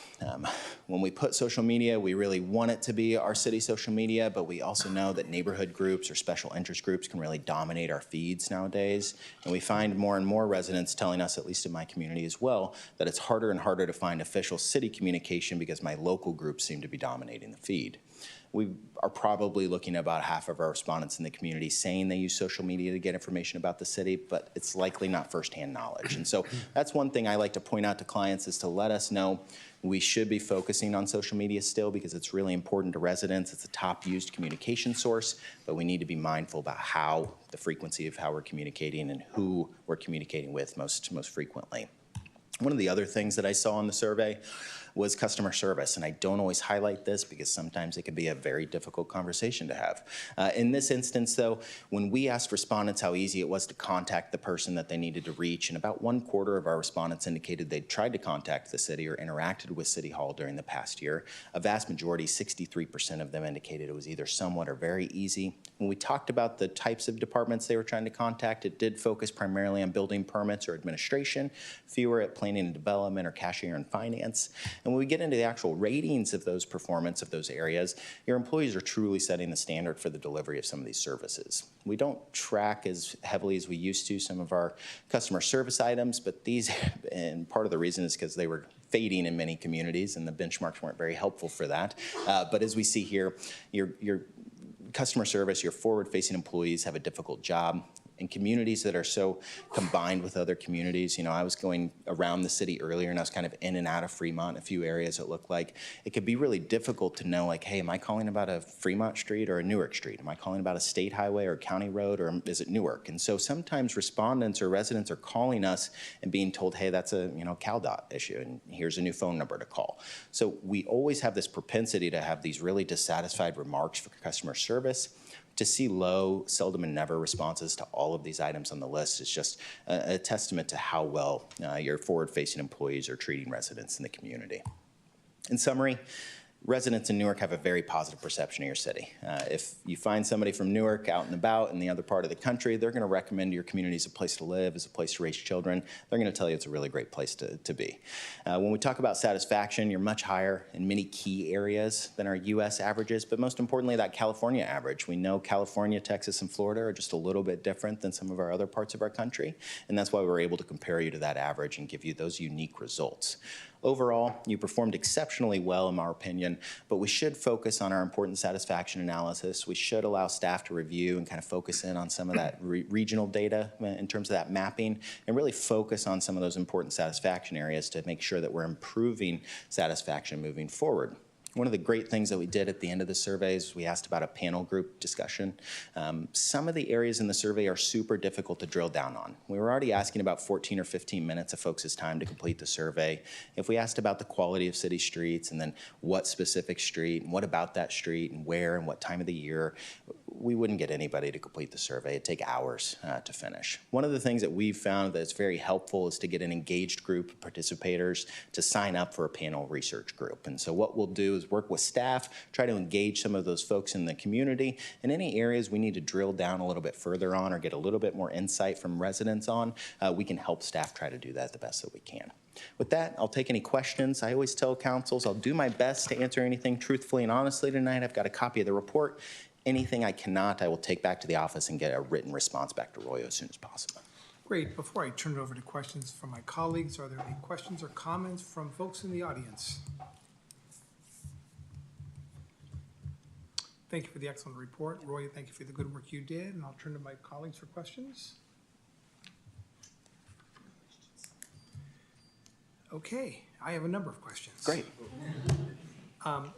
When we put social media, we really want it to be our city social media, but we also know that neighborhood groups or special interest groups can really dominate our feeds nowadays. And we find more and more residents telling us, at least in my community as well, that it's harder and harder to find official city communication because my local groups seem to be dominating the feed. we are probably looking at about half of our respondents in the community saying they use social media to get information about the city, but it's likely not firsthand knowledge. And so that's one thing I like to point out to clients, is to let us know we should be focusing on social media still, because it's really important to residents. It's a top used communication source, but we need to be mindful about the frequency of how we're communicating and who we're communicating with most frequently. One of the other things that I saw in the survey was customer service, and I don't always highlight this because sometimes it can be a very difficult conversation to have. In this instance, though, when we asked respondents how easy it was to contact the person that they needed to reach, and about 1/4 of our respondents indicated they'd tried to contact the city or interacted with City Hall during the past year, a vast majority, 63% of them, indicated it was either somewhat or very easy. When we talked about the types of departments they were trying to contact, it did focus primarily on building permits or administration, fewer at planning and development or cashier and finance. And when we get into the actual ratings of those performance of those areas, your employees are truly setting the standard for the delivery of some of these services. We don't track as heavily as we used to some of our customer service items, but these, and part of the reason is because they were fading in many communities and the benchmarks weren't very helpful for that. But as we see here, your customer service, your forward-facing employees have a difficult job. In communities that are so combined with other communities, I was going around the city earlier and I was kind of in and out of Fremont, a few areas it looked like. It could be really difficult to know, like, hey, am I calling about a Fremont street or a Newark street? Am I calling about a state highway or a county road, or is it Newark? And so sometimes respondents or residents are calling us and being told, hey, that's a CalDOT issue and here's a new phone number to call. So we always have this propensity to have these really dissatisfied remarks for customer service. To see low, seldom and never responses to all of these items on the list is just a testament to how well your forward-facing employees are treating residents in the community. In summary, residents in Newark have a very positive perception of your city. If you find somebody from Newark out and about in the other part of the country, they're going to recommend your community as a place to live, as a place to raise children. They're going to tell you it's a really great place to be. When we talk about satisfaction, you're much higher in many key areas than our U.S. averages, but most importantly, that California average. We know California, Texas, and Florida are just a little bit different than some of our other parts of our country, and that's why we're able to compare you to that average and give you those unique results. Overall, you performed exceptionally well, in our opinion, but we should focus on our important satisfaction analysis. We should allow staff to review and kind of focus in on some of that regional data in terms of that mapping, and really focus on some of those important satisfaction areas to make sure that we're improving satisfaction moving forward. One of the great things that we did at the end of the survey is we asked about a panel group discussion. Some of the areas in the survey are super difficult to drill down on. We were already asking about 14 or 15 minutes of folks' time to complete the survey. If we asked about the quality of city streets and then what specific street and what about that street and where and what time of the year, we wouldn't get anybody to complete the survey. It'd take hours to finish. One of the things that we've found that's very helpful is to get an engaged group of participators to sign up for a panel research group. And so what we'll do is work with staff, try to engage some of those folks in the community, and any areas we need to drill down a little bit further on or get a little bit more insight from residents on, we can help staff try to do that the best that we can. With that, I'll take any questions. I always tell councils I'll do my best to answer anything truthfully and honestly tonight. I've got a copy of the report. Anything I cannot, I will take back to the office and get a written response back to Royo as soon as possible. Great. Before I turn it over to questions from my colleagues, are there any questions or comments from folks in the audience? Thank you for the excellent report. Roy, thank you for the good work you did, and I'll turn to my colleagues for questions. Okay, I have a number of questions. Great.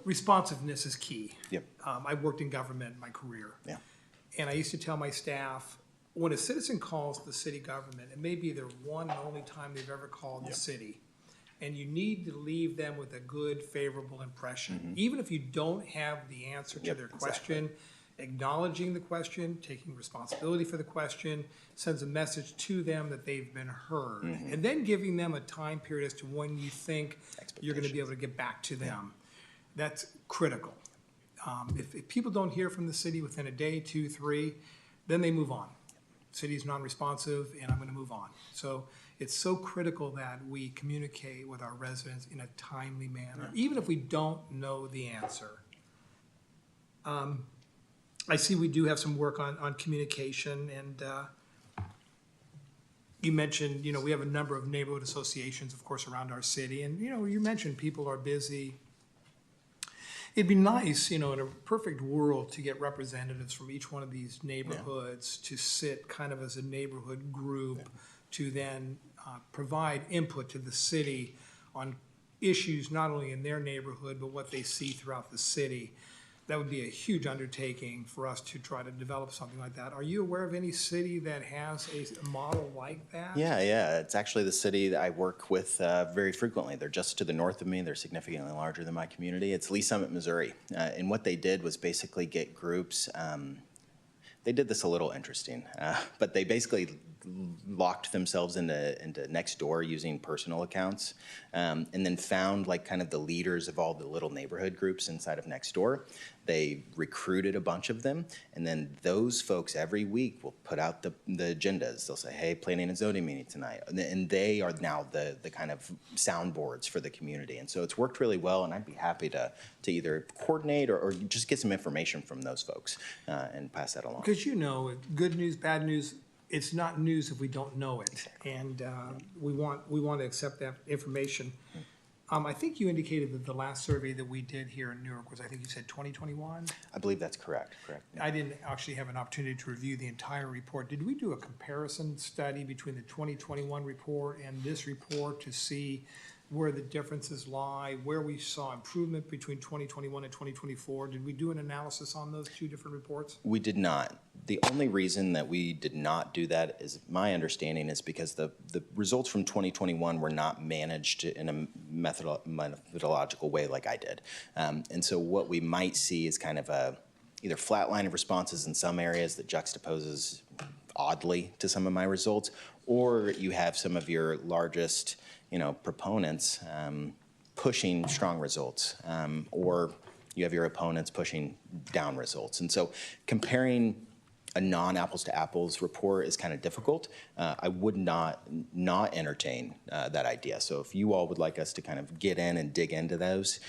Responsiveness is key. Yep. I've worked in government in my career. Yeah. And I used to tell my staff, when a citizen calls the city government, it may be their one and only time they've ever called the city. And you need to leave them with a good, favorable impression. Even if you don't have the answer to their question, acknowledging the question, taking responsibility for the question, sends a message to them that they've been heard. And then giving them a time period as to when you think you're going to be able to get back to them. That's critical. If people don't hear from the city within a day, 2, 3, then they move on. City's non-responsive, and I'm going to move on. So it's so critical that we communicate with our residents in a timely manner, even if we don't know the answer. I see we do have some work on communication, and you mentioned, we have a number of neighborhood associations, of course, around our city, and, you mentioned people are busy. It'd be nice, in a perfect world, to get representatives from each one of these neighborhoods to sit kind of as a neighborhood group to then provide input to the city on issues not only in their neighborhood, but what they see throughout the city. That would be a huge undertaking for us to try to develop something like that. Are you aware of any city that has a model like that? Yeah. It's actually the city that I work with very frequently. They're just to the north of me. They're significantly larger than my community. It's Lee Summit, Missouri. And what they did was basically get groups. They did this a little interesting, but they basically locked themselves into Nextdoor using personal accounts, and then found like kind of the leaders of all the little neighborhood groups inside of Nextdoor. They recruited a bunch of them, and then those folks every week will put out the agendas. They'll say, hey, planning and zoning meeting tonight. And they are now the kind of soundboards for the community. And so it's worked really well, and I'd be happy to either coordinate or just get some information from those folks and pass that along. Because good news, bad news, it's not news if we don't know it. And we want to accept that information. I think you indicated that the last survey that we did here in Newark was, I think you said 2021? I believe that's correct. I didn't actually have an opportunity to review the entire report. Did we do a comparison study between the 2021 report and this report to see where the differences lie, where we saw improvement between 2021 and 2024? Did we do an analysis on those two different reports? We did not. The only reason that we did not do that is my understanding is because the results from 2021 were not managed in a methodological way like I did. And so what we might see is kind of a either flat line of responses in some areas that juxtaposes oddly to some of my results, or you have some of your largest proponents pushing strong results, or you have your opponents pushing down results. And so comparing a non-apples to apples report is kind of difficult. I would not entertain that idea. So if you all would like us to kind of get in and dig into those,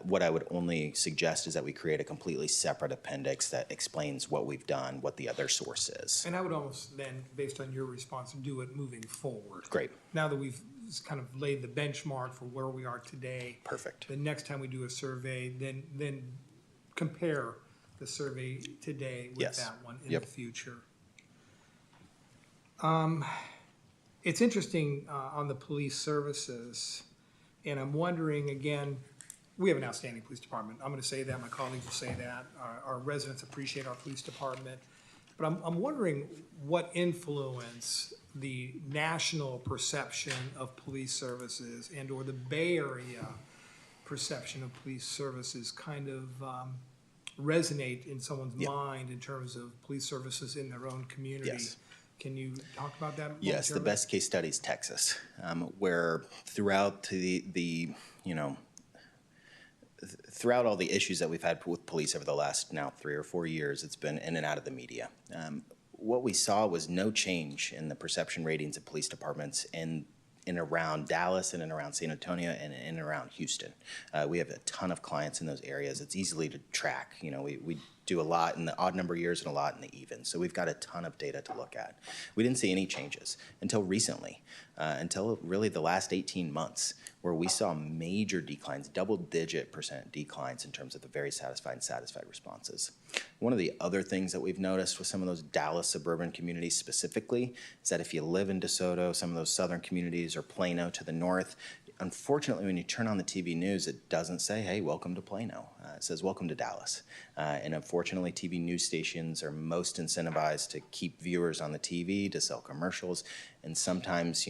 what I would only suggest is that we create a completely separate appendix that explains what we've done, what the other source is. And I would almost then, based on your response, do it moving forward. Great. Now that we've kind of laid the benchmark for where we are today. Perfect. The next time we do a survey, then compare the survey today with that one in the future. It's interesting on the police services, and I'm wondering, again, we have an outstanding police department. I'm going to say that. My colleagues will say that. Our residents appreciate our police department. But I'm wondering what influence the national perception of police services and or the Bay Area perception of police services kind of resonate in someone's mind in terms of police services in their own community. Yes. Can you talk about that? Yes, the best case study is Texas, where throughout throughout all the issues that we've had with police over the last now 3 or 4 years, it's been in and out of the media. What we saw was no change in the perception ratings of police departments in around Dallas and in around San Antonio and in and around Houston. We have a ton of clients in those areas. It's easily to track. We do a lot in the odd number years and a lot in the even. So we've got a ton of data to look at. We didn't see any changes until recently, until really the last 18 months, where we saw major declines, double-digit % declines in terms of the very satisfied and satisfied responses. One of the other things that we've noticed with some of those Dallas suburban communities specifically is that if you live in DeSoto, some of those southern communities, or Plano to the north, unfortunately, when you turn on the TV news, it doesn't say, hey, welcome to Plano. It says, welcome to Dallas. And unfortunately, TV news stations are most incentivized to keep viewers on the TV, to sell commercials. And sometimes,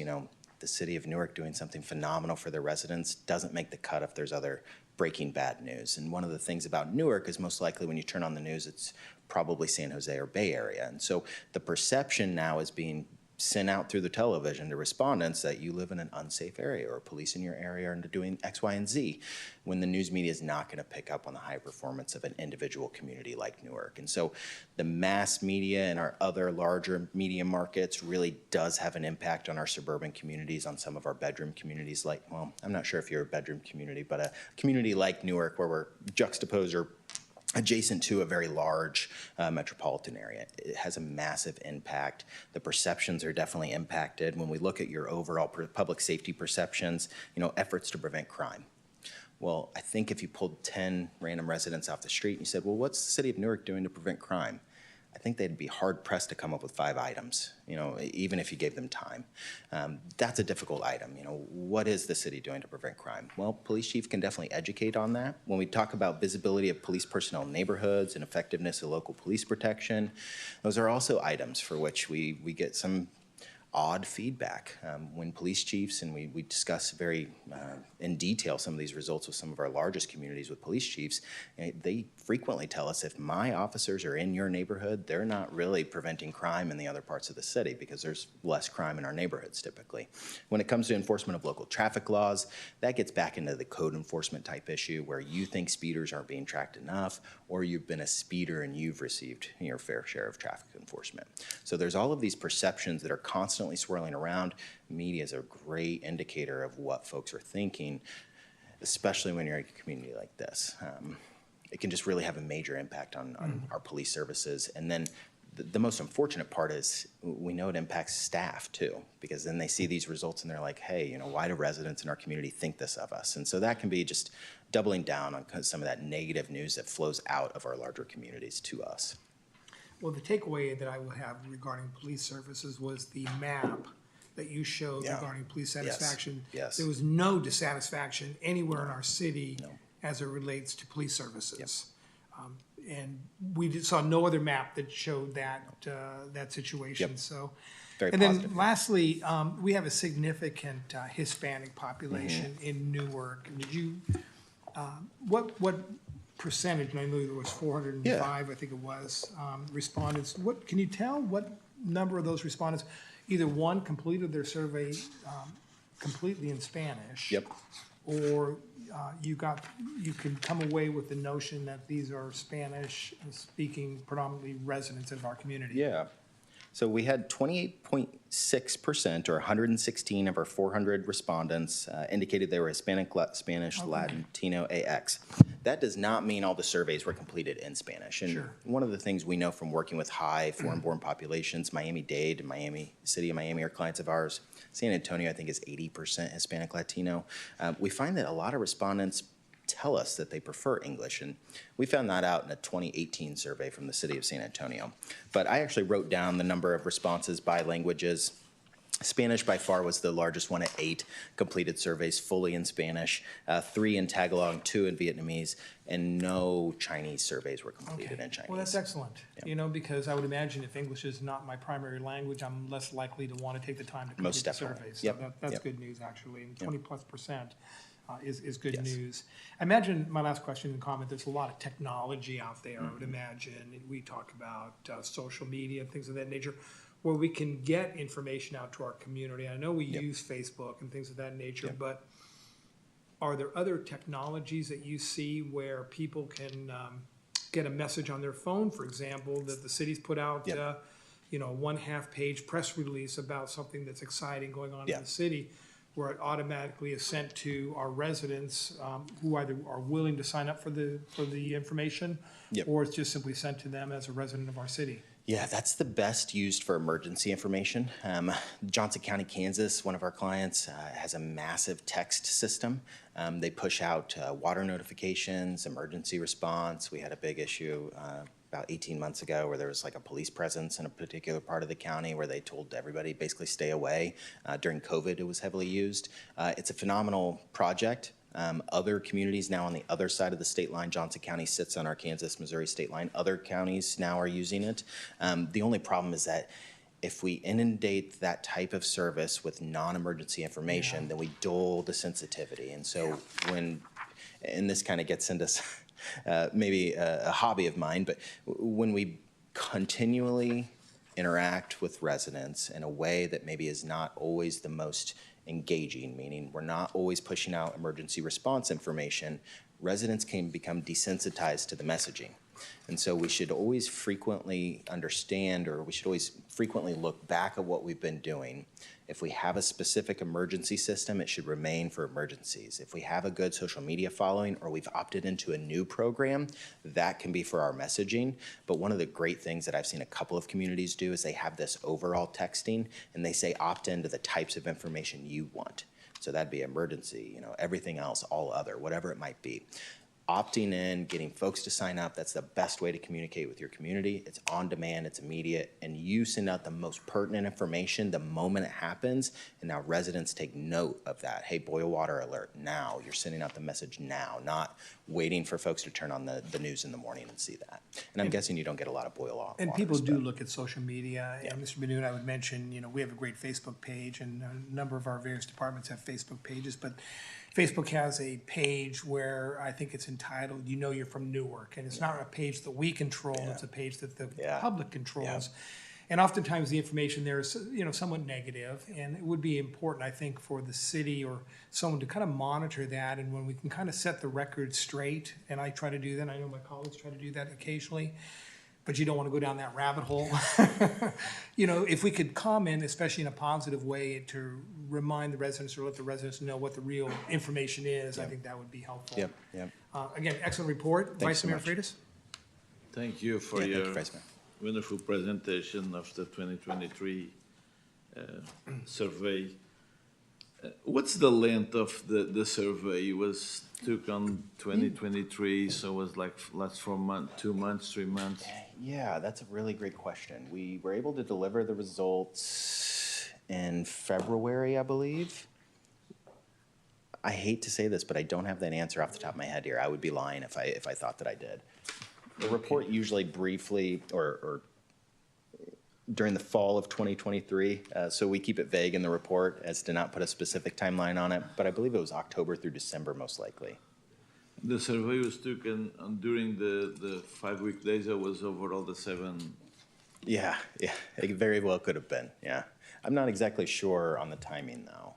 the city of Newark doing something phenomenal for their residents doesn't make the cut if there's other breaking bad news. And one of the things about Newark is most likely when you turn on the news, it's probably San Jose or Bay Area. And so the perception now is being sent out through the television to respondents that you live in an unsafe area or police in your area are doing X, Y, and Z, when the news media is not going to pick up on the high performance of an individual community like Newark. And so the mass media and our other larger media markets really does have an impact on our suburban communities, on some of our bedroom communities like, well, I'm not sure if you're a bedroom community, but a community like Newark where we're juxtaposed or adjacent to a very large metropolitan area. It has a massive impact. The perceptions are definitely impacted. When we look at your overall public safety perceptions, efforts to prevent crime. Well, I think if you pulled 10 random residents off the street and you said, well, what's the city of Newark doing to prevent crime? I think they'd be hard pressed to come up with 5 items, even if you gave them time. That's a difficult item. What is the city doing to prevent crime? Well, police chief can definitely educate on that. When we talk about visibility of police personnel in neighborhoods and effectiveness of local police protection, those are also items for which we get some odd feedback when police chiefs, and we discuss very in detail some of these results with some of our largest communities with police chiefs. They frequently tell us if my officers are in your neighborhood, they're not really preventing crime in the other parts of the city because there's less crime in our neighborhoods typically. When it comes to enforcement of local traffic laws, that gets back into the code enforcement type issue where you think speeders aren't being tracked enough, or you've been a speeder and you've received your fair share of traffic enforcement. So there's all of these perceptions that are constantly swirling around. Media is a great indicator of what folks are thinking, especially when you're in a community like this. It can just really have a major impact on our police services. And then the most unfortunate part is we know it impacts staff too, because then they see these results and they're like, hey, why do residents in our community think this of us? And so that can be just doubling down on some of that negative news that flows out of our larger communities to us. Well, the takeaway that I will have regarding police services was the map that you showed regarding police satisfaction. Yes. There was no dissatisfaction anywhere in our city as it relates to police services. And we saw no other map that showed that situation. So, Very and positive. then lastly, we have a significant Hispanic population in Newark. Did you, what percentage, and I know there was 405, I think it was, respondents. What can you tell what number of those respondents, either one, completed their survey completely in Spanish, or you can come away with the notion that these are Spanish-speaking, predominantly residents of our community? Yeah. So we had 28.6%, or 116 of our 400 respondents indicated they were Hispanic, Spanish, Latino, AX. That does not mean all the surveys were completed in Spanish. And one of the things we know from working with high foreign-born populations, Miami-Dade and City of Miami are clients of ours. San Antonio, I think, is 80% Hispanic, Latino. We find that a lot of respondents tell us that they prefer English, and we found that out in a 2018 survey from the city of San Antonio. But I actually wrote down the number of responses by languages. Spanish by far was the largest one at 8 completed surveys fully in Spanish, 3 in Tagalog, 2 in Vietnamese, and no Chinese surveys were completed in Chinese. Well, that's excellent, because I would imagine if English is not my primary language, I'm less likely to want to take the time to complete Most the definitely. surveys. So that's good news, actually, and 20+% is good news. I imagine, my last question and comment, there's a lot of technology out there, I would imagine. We talk about social media and things of that nature, where we can get information out to our community. I know we use Facebook and things of that nature, but are there other technologies that you see where people can get a message on their phone, for example, that the city's put out, a 1/2-page press release about something that's exciting going on in the city, where it automatically is sent to our residents who either are willing to sign up for the information, or it's just simply sent to them as a resident of our city? Yeah, that's the best used for emergency information. Johnson County, Kansas, one of our clients, has a massive text system. They push out water notifications, emergency response. We had a big issue about 18 months ago where there was like a police presence in a particular part of the county where they told everybody basically stay away. During COVID, it was heavily used. It's a phenomenal project. Other communities now on the other side of the state line, Johnson County sits on our Kansas-Missouri state line. Other counties now are using it. The only problem is that if we inundate that type of service with non-emergency information, then we dull the sensitivity. And so and this kind of gets into maybe a hobby of mine, but when we continually interact with residents in a way that maybe is not always the most engaging, meaning we're not always pushing out emergency response information, residents can become desensitized to the messaging. And so we should always frequently understand, or we should always frequently look back at what we've been doing. If we have a specific emergency system, it should remain for emergencies. If we have a good social media following, or we've opted into a new program, that can be for our messaging. But one of the great things that I've seen a couple of communities do is they have this overall texting, and they say opt into the types of information you want. So that'd be emergency, everything else, all other, whatever it might be. Opting in, getting folks to sign up, that's the best way to communicate with your community. It's on demand, it's immediate, and you send out the most pertinent information the moment it happens, and now residents take note of that. Hey, boil water alert now. You're sending out the message now, not waiting for folks to turn on the news in the morning and see that. And I'm guessing you don't get a lot of boil water. And people do look at social media. And Mr. Benoon, I would mention, we have a great Facebook page, and a number of our various departments have Facebook pages, but Facebook has a page where I think it's entitled, You're from Newark. And it's not a page that we control, it's a page that the public controls. And oftentimes the information there is, somewhat negative, and it would be important, I think, for the city or someone to kind of monitor that, and when we can kind of set the record straight, and I try to do that, I know my colleagues try to do that occasionally, but you don't want to go down that rabbit hole. If we could comment, especially in a positive way, to remind the residents or let the residents know what the real information is, I think that would be helpful. Yep. Again, excellent report. Vice so Mayor much. Freitas? Thank you for Thank you, your Vice Mayor. wonderful presentation of the 2023 survey. What's the length of the survey? It was took on 2023, so it was like last 4 months, 2 months, 3 months? Yeah, that's a really great question. We were able to deliver the results in February, I believe. I hate to say this, but I don't have that answer off the top of my head here. I would be lying if I thought that I did. The report usually briefly or during the fall of 2023, so we keep it vague in the report as to not put a specific timeline on it, but I believe it was October through December most likely. The survey was taken during the 5 weekdays. That was overall the 7. Yeah, it very well could have been, yeah. I'm not exactly sure on the timing, though.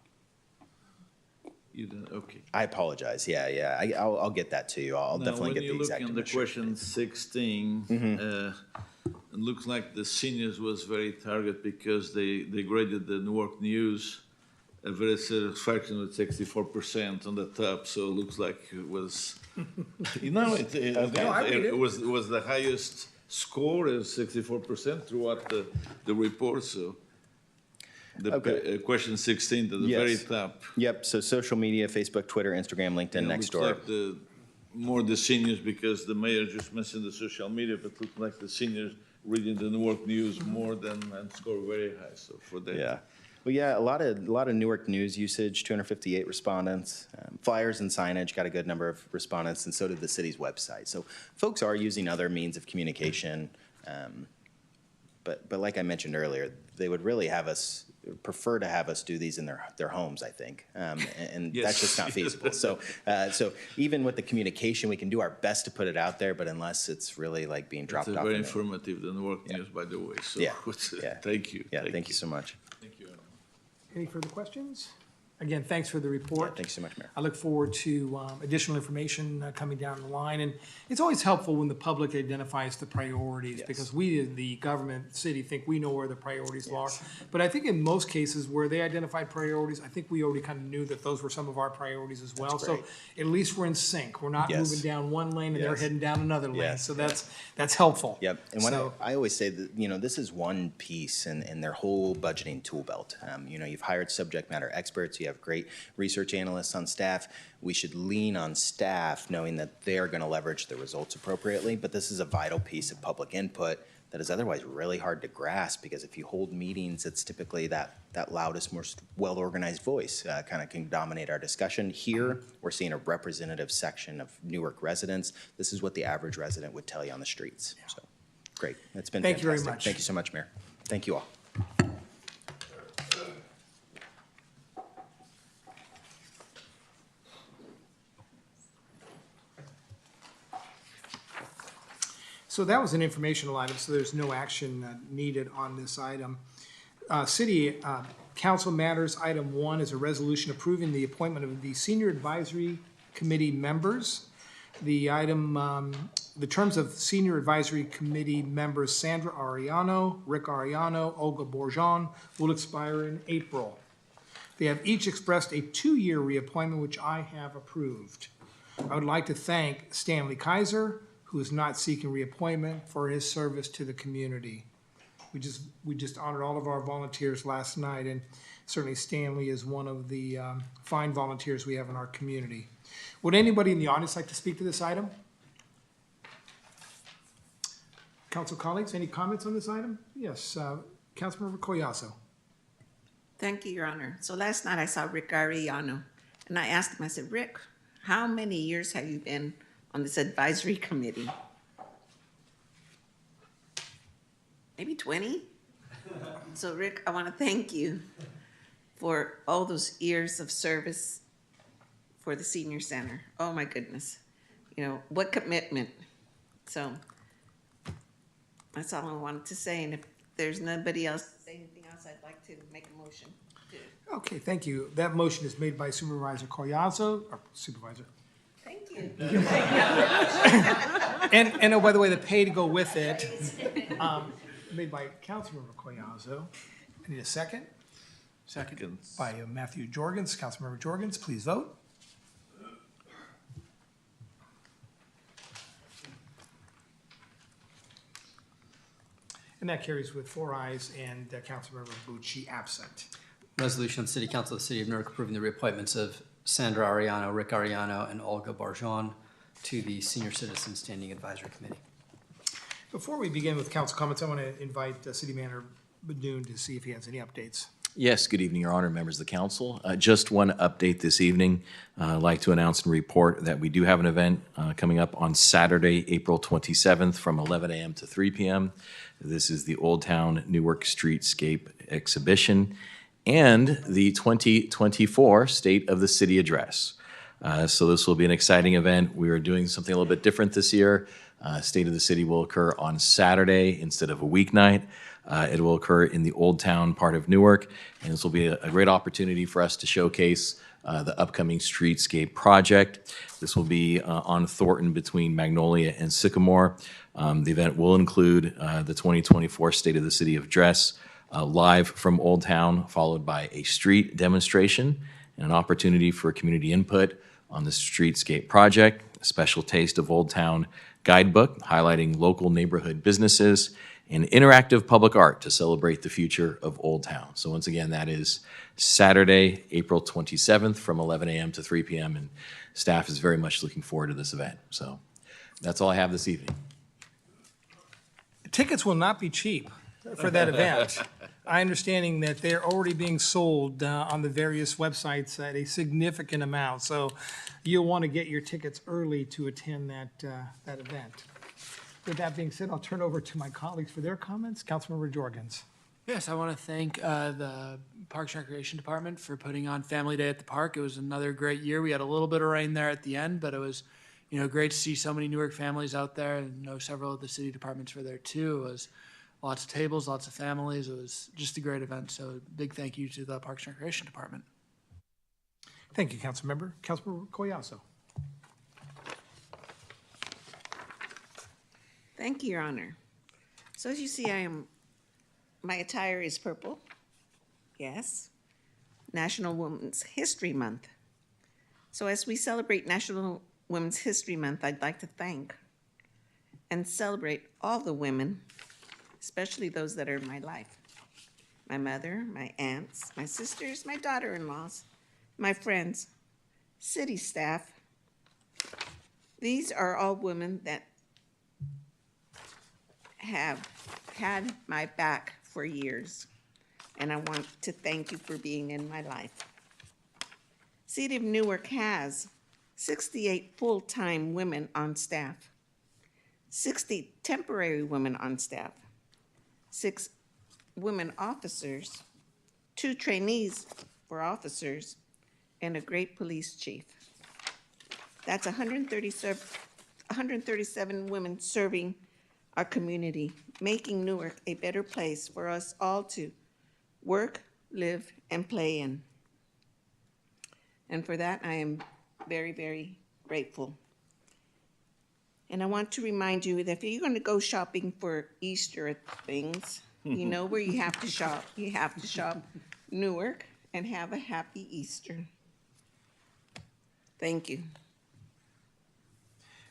You didn't, okay. I apologize, yeah. I'll get that to you. I'll definitely get the exact When you look in the question 16, it looks like the seniors was very target because they graded the Newark News a very satisfaction with 64% on the top. So it looks like it was, it was the highest score is 64% throughout the report. So the question 16 to the very top. Yep, so social media, Facebook, Twitter, Instagram, LinkedIn, next door. Looks like more the seniors, because the mayor just mentioned the social media, but looked like the seniors reading the Newark News more than and score very high. So for that, Yeah. Well, yeah, a lot of Newark News usage, 258 respondents. Flyers and signage got a good number of respondents, and so did the city's website. So folks are using other means of communication, but like I mentioned earlier, they would really prefer to have us do these in their homes, I think, and Yes. that's just not feasible. So even with the communication, we can do our best to put it out there, but unless it's really like being dropped it's off. very informative, the Newark News, by the way. So thank you. Yeah, thank you so much. Thank you. Any further questions? Again, thanks for the report. Yeah, thank you so much, Mayor. I look forward to additional information coming down the line. And it's always helpful when the public identifies the priorities, because we, in the government, city, think we know where the priorities are. But I think in most cases where they identified priorities, I think we already kind of knew that those were some of our priorities as well. So at least we're in sync. We're not moving down one lane and they're heading down another lane. So that's helpful. Yep, and I always say that, this is one piece in their whole budgeting tool belt. You've hired subject matter experts, you have great research analysts on staff. We should lean on staff knowing that they're going to leverage the results appropriately, but this is a vital piece of public input that is otherwise really hard to grasp, because if you hold meetings, it's typically that loudest, most well-organized voice kind of can dominate our discussion. Here, we're seeing a representative section of Newark residents. This is what the average resident would tell you on the streets. So, great. It's been Thank you very fantastic. much. Thank you so much, Mayor. Thank you all. So that was an informational item, so there's no action needed on this item. City Council matters, item 1 is a resolution approving the appointment of the Senior Advisory Committee members. The item, the terms of Senior Advisory Committee members Sandra Ariano, Rick Ariano, Olga Bourgeon will expire in April. They have each expressed a 2-year reappointment, which I have approved. I would like to thank Stanley Kaiser, who is not seeking reappointment, for his service to the community. We just honored all of our volunteers last night, and certainly Stanley is one of the fine volunteers we have in our community. Would anybody in the audience like to speak to this item? Council colleagues, any comments on this item? Yes, Councilmember Collazo. Thank you, Your Honor. So last night I saw Rick Ariano, and I asked him, I said, Rick, how many years have you been on this advisory committee? Maybe 20? So Rick, I want to thank you for all those years of service for the senior center. Oh, my goodness. You know, what commitment. So that's all I wanted to say, and if there's nobody else to say anything else, I'd like to make a motion to. Okay, thank you. That motion is made by Supervisor Collazo, or Supervisor. Thank you. And oh, by the way, the pay to go with it, made by Councilmember Collazo. I need a second. Second. By Matthew Jorgens. Councilmember Jorgens, please vote. And that carries with 4 ayes and Councilmember Bucci absent. Resolution of the City Council of the City of Newark approving the reappointments of Sandra Ariano, Rick Ariano, and Olga Barjon to the Senior Citizen Standing Advisory Committee. Before we begin with council comments, I want to invite City Manager Badoon to see if he has any updates. Yes, good evening, Your Honor, members of the council. Just one update this evening. I'd like to announce and report that we do have an event coming up on Saturday, April 27th from 11 a.m. to 3 p.m. This is the Old Town Newark Streetscape Exhibition and the 2024 State of the City Address. So this will be an exciting event. We are doing something a little bit different this year. State of the City will occur on Saturday instead of a weeknight. It will occur in the Old Town part of Newark, and this will be a great opportunity for us to showcase the upcoming streetscape project. This will be on Thornton between Magnolia and Sycamore. The event will include the 2024 State of the City Address live from Old Town, followed by a street demonstration and an opportunity for community input on the streetscape project, a special taste of Old Town guidebook highlighting local neighborhood businesses, and interactive public art to celebrate the future of Old Town. So once again, that is Saturday, April 27th from 11 a.m. to 3 p.m. and staff is very much looking forward to this event. So that's all I have this evening. Tickets will not be cheap for that event. I understanding that they're already being sold on the various websites at a significant amount, so you'll want to get your tickets early to attend that event. With that being said, I'll turn over to my colleagues for their comments. Councilmember Jorgens. Yes, I want to thank the Parks and Recreation Department for putting on Family Day at the park. It was another great year. We had a little bit of rain there at the end, but it was, great to see so many Newark families out there, and several of the city departments were there too. It was lots of tables, lots of families. It was just a great event. So big thank you to the Parks and Recreation Department. Thank you, Councilmember. Councilmember Collazo. Thank you, Your Honor. So as you see, my attire is purple. Yes. National Women's History Month. So as we celebrate National Women's History Month, I'd like to thank and celebrate all the women, especially those that are in my life. My mother, my aunts, my sisters, my daughter-in-laws, my friends, city staff. These are all women that have had my back for years, and I want to thank you for being in my life. City of Newark has 68 full-time women on staff, 60 temporary women on staff, 6 women officers, 2 trainees for officers, and a great police chief. That's 137 women serving our community, making Newark a better place for us all to work, live, and play in. And for that, I am very, very grateful. And I want to remind you that if you're going to go shopping for Easter things, you know where you have to shop. You have to shop Newark, and have a happy Easter. Thank you.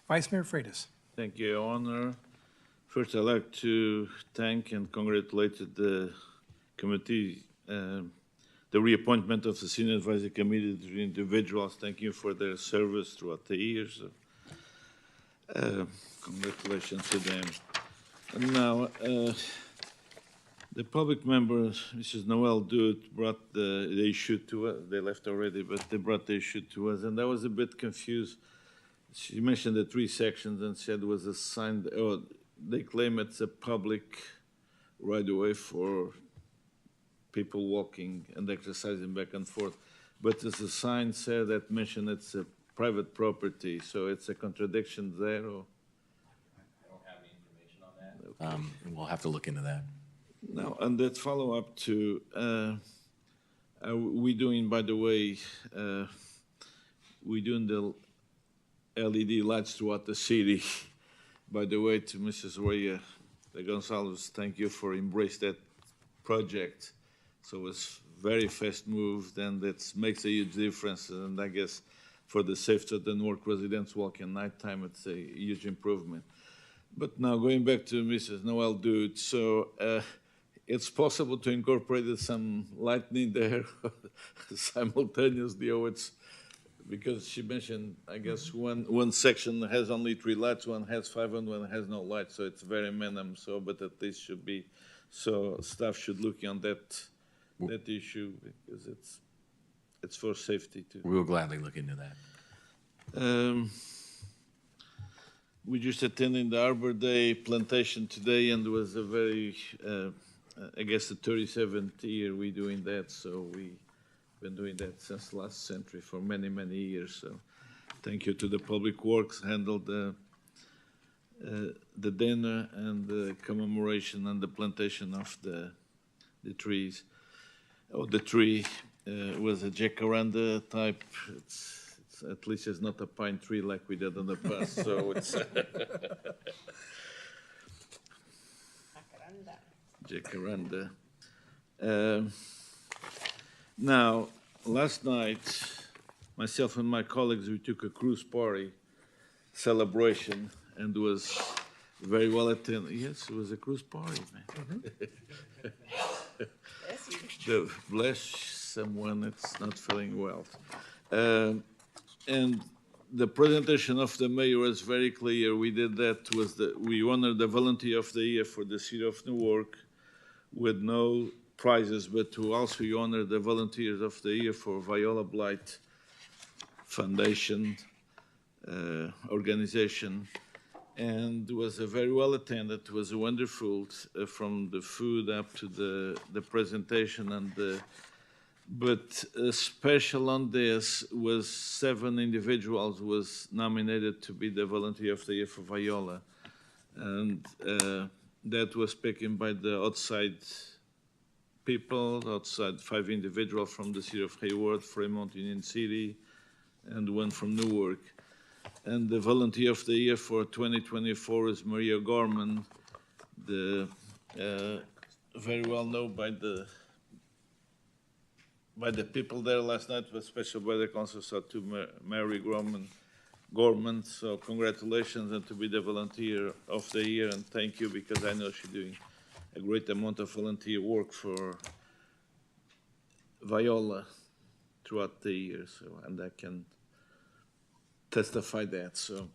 Vice Mayor Freitas. Thank you, Your Honor. First, I'd like to thank and congratulate the committee, the reappointment of the Senior Advisory Committee, the individuals. Thank you for their service throughout the years. Congratulations to them. And now, the public member, Mrs. Noel Dude, brought the issue to us. They left already, but they brought the issue to us, and I was a bit confused. She mentioned the 3 sections and said it was assigned, oh, they claim it's a public right-of-way for people walking and exercising back and forth. But there's a sign said that mentioned it's a private property, so it's a contradiction there, or? I don't have any information on that. We'll have to look into that. Now, and that follow-up to, we doing, by the way, we doing the LED lights throughout the city. By the way, to Mrs. Roya de Gonzalez, thank you for embracing that project. So it's very fast moved, and it makes a huge difference. And I guess for the safety of the Newark residents walking nighttime, it's a huge improvement. But now going back to Mrs. Noel Dude, so it's possible to incorporate some lightning there simultaneously, or it's, because she mentioned, I guess, one section has only 3 lights, one has 5, and one has no lights, so it's very minimum. So, but at least should be, so staff should look on that issue, because it's for safety too. We will gladly look into that. We just attended the Arbor Day plantation today, and it was a very, I guess, the 37th year we doing that. So we've been doing that since last century for many, many years. So thank you to the Public Works, handled the dinner and the commemoration and the plantation of the trees. Oh, the tree was a jacaranda type. It's at least it's not a pine tree like we did in the past. So it's jacaranda. Now, last night, myself and my colleagues, we took a cruise party celebration, and was very well attended. Yes, it was a cruise party, man. Bless someone that's not feeling well. And the presentation of the mayor was very clear. We did that, we honored the volunteer of the year for the city of Newark with no prizes, but to also honor the volunteers of the year for Viola Blight Foundation organization. And it was a very well attended. It was wonderful, from the food up to the presentation and but special on this was 7 individuals was nominated to be the volunteer of the year for Viola, and that was picked by the outside people, outside 5 individuals from the city of Hayward, Fremont, Union City, and 1 from Newark. And the volunteer of the year for 2024 is Maria Gorman, the very well known by the people there last night, especially by the council, so to Mary Gorman. So congratulations, and to be the volunteer of the year, and thank you, because I know she's doing a great amount of volunteer work for Viola throughout the year. So, and I can testify that. So,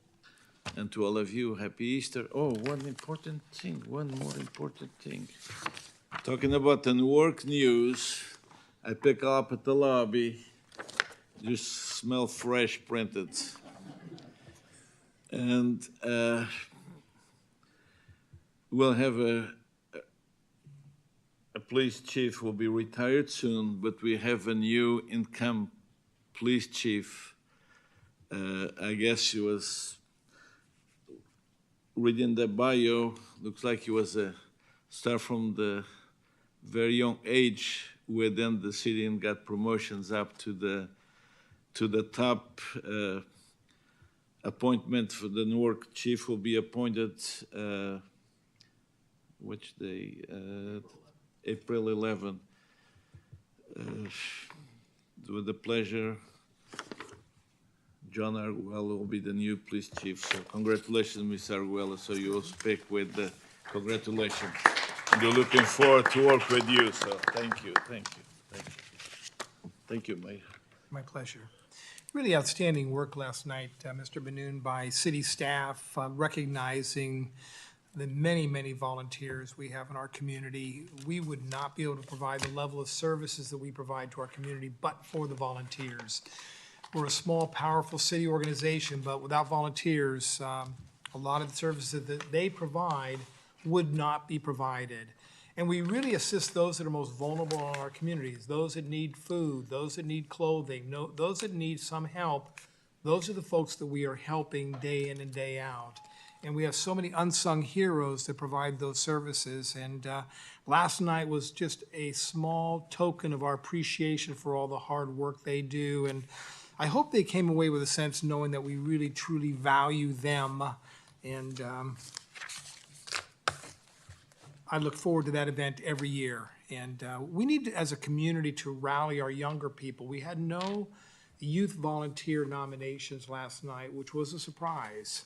and to all of you, happy Easter. Oh, one more important thing. Talking about the Newark news, I pick up at the lobby, just smell fresh printed. And we'll have a police chief will be retired soon, but we have a new income police chief. I guess she was reading the bio, looks like he was a star from the very young age within the city and got promotions up to the top appointment for the Newark chief will be appointed, which day? April 11. With the pleasure, John Arguello will be the new police chief. So congratulations, Ms. Arguello. So you will speak with Congratulations. And we're looking forward to work with you, so thank you, thank you, thank you. Thank you, Mayor. My pleasure. Really outstanding work last night, Mr. Benoon, by city staff, recognizing the many, many volunteers we have in our community. We would not be able to provide the level of services that we provide to our community but for the volunteers. We're a small, powerful city organization, but without volunteers, a lot of the services that they provide would not be provided. And we really assist those that are most vulnerable in our communities, those that need food, those that need clothing, those that need some help. Those are the folks that we are helping day in and day out. And we have so many unsung heroes that provide those services. And last night was just a small token of our appreciation for all the hard work they do. And I hope they came away with a sense knowing that we really, truly value them. And I look forward to that event every year. And we need to, as a community, to rally our younger people. We had no youth volunteer nominations last night, which was a surprise.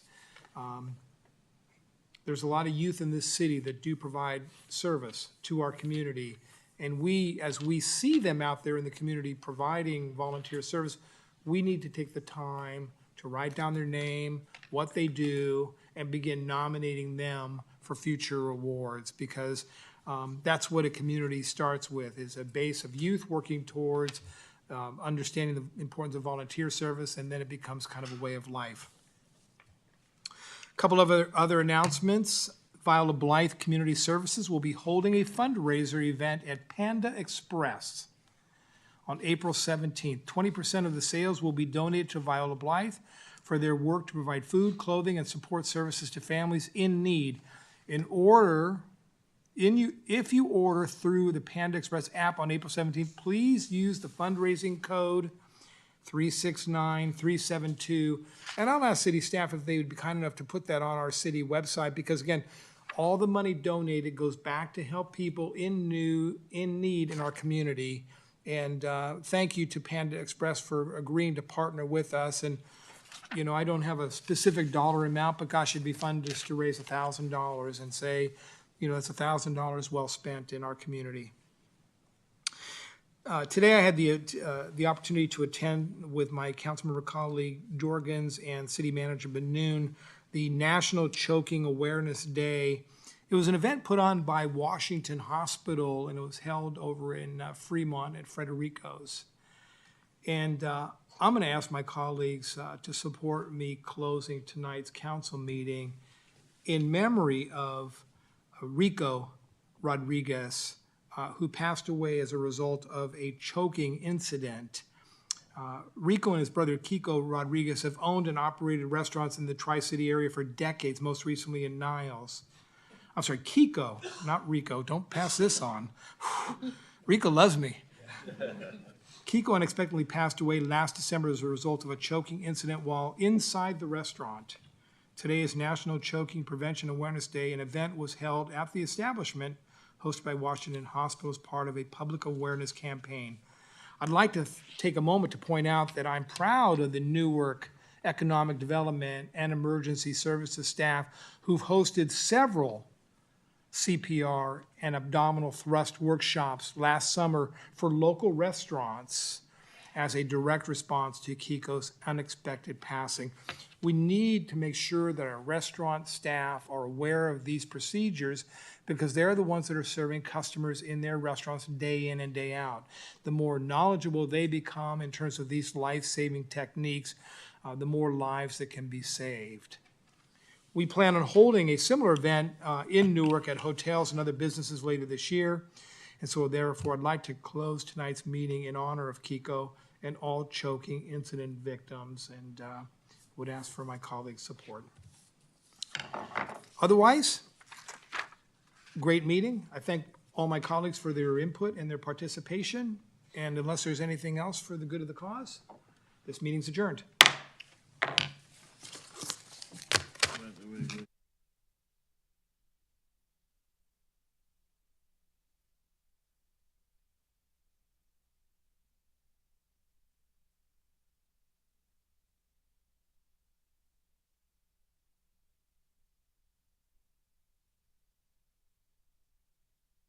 There's a lot of youth in this city that do provide service to our community. And we, as we see them out there in the community providing volunteer service, we need to take the time to write down their name, what they do, and begin nominating them for future awards, because that's what a community starts with, is a base of youth working towards understanding the importance of volunteer service, and then it becomes kind of a way of life. A couple of other announcements. Viola Blythe Community Services will be holding a fundraiser event at Panda Express on April 17th. 20% of the sales will be donated to Viola Blythe for their work to provide food, clothing, and support services to families in need. If you order through the Panda Express app on April 17th, please use the fundraising code 369372. And I'll ask city staff if they would be kind enough to put that on our city website, because again, all the money donated goes back to help people in need in our community. And thank you to Panda Express for agreeing to partner with us. And you know, I don't have a specific dollar amount, but gosh, it'd be fun just to raise $1,000 and say, you know, that's $1,000 well spent in our community. Today I had the opportunity to attend with my councilmember colleague Jorgens and city manager Benoon the National Choking Awareness Day. It was an event put on by Washington Hospital, and it was held over in Fremont at Frederico's. And I'm going to ask my colleagues to support me closing tonight's council meeting in memory of Rico Rodriguez, who passed away as a result of a choking incident. Rico and his brother Kiko Rodriguez have owned and operated restaurants in the Tri-City area for decades, most recently in Niles. I'm sorry, Kiko, not Rico. Don't pass this on. Rico loves me. Kiko unexpectedly passed away last December as a result of a choking incident while inside the restaurant. Today is National Choking Prevention Awareness Day. An event was held at the establishment hosted by Washington Hospital as part of a public awareness campaign. I'd like to take a moment to point out that I'm proud of the Newark Economic Development and Emergency Services staff who've hosted several CPR and abdominal thrust workshops last summer for local restaurants as a direct response to Kiko's unexpected passing. We need to make sure that our restaurant staff are aware of these procedures, because they're the ones that are serving customers in their restaurants day in and day out. The more knowledgeable they become in terms of these life-saving techniques, the more lives that can be saved. We plan on holding a similar event in Newark at hotels and other businesses later this year. And so therefore, I'd like to close tonight's meeting in honor of Kiko and all choking incident victims, and would ask for my colleagues' support. Otherwise, great meeting. I thank all my colleagues for their input and their participation. And unless there's anything else for the good of the cause, this meeting's adjourned.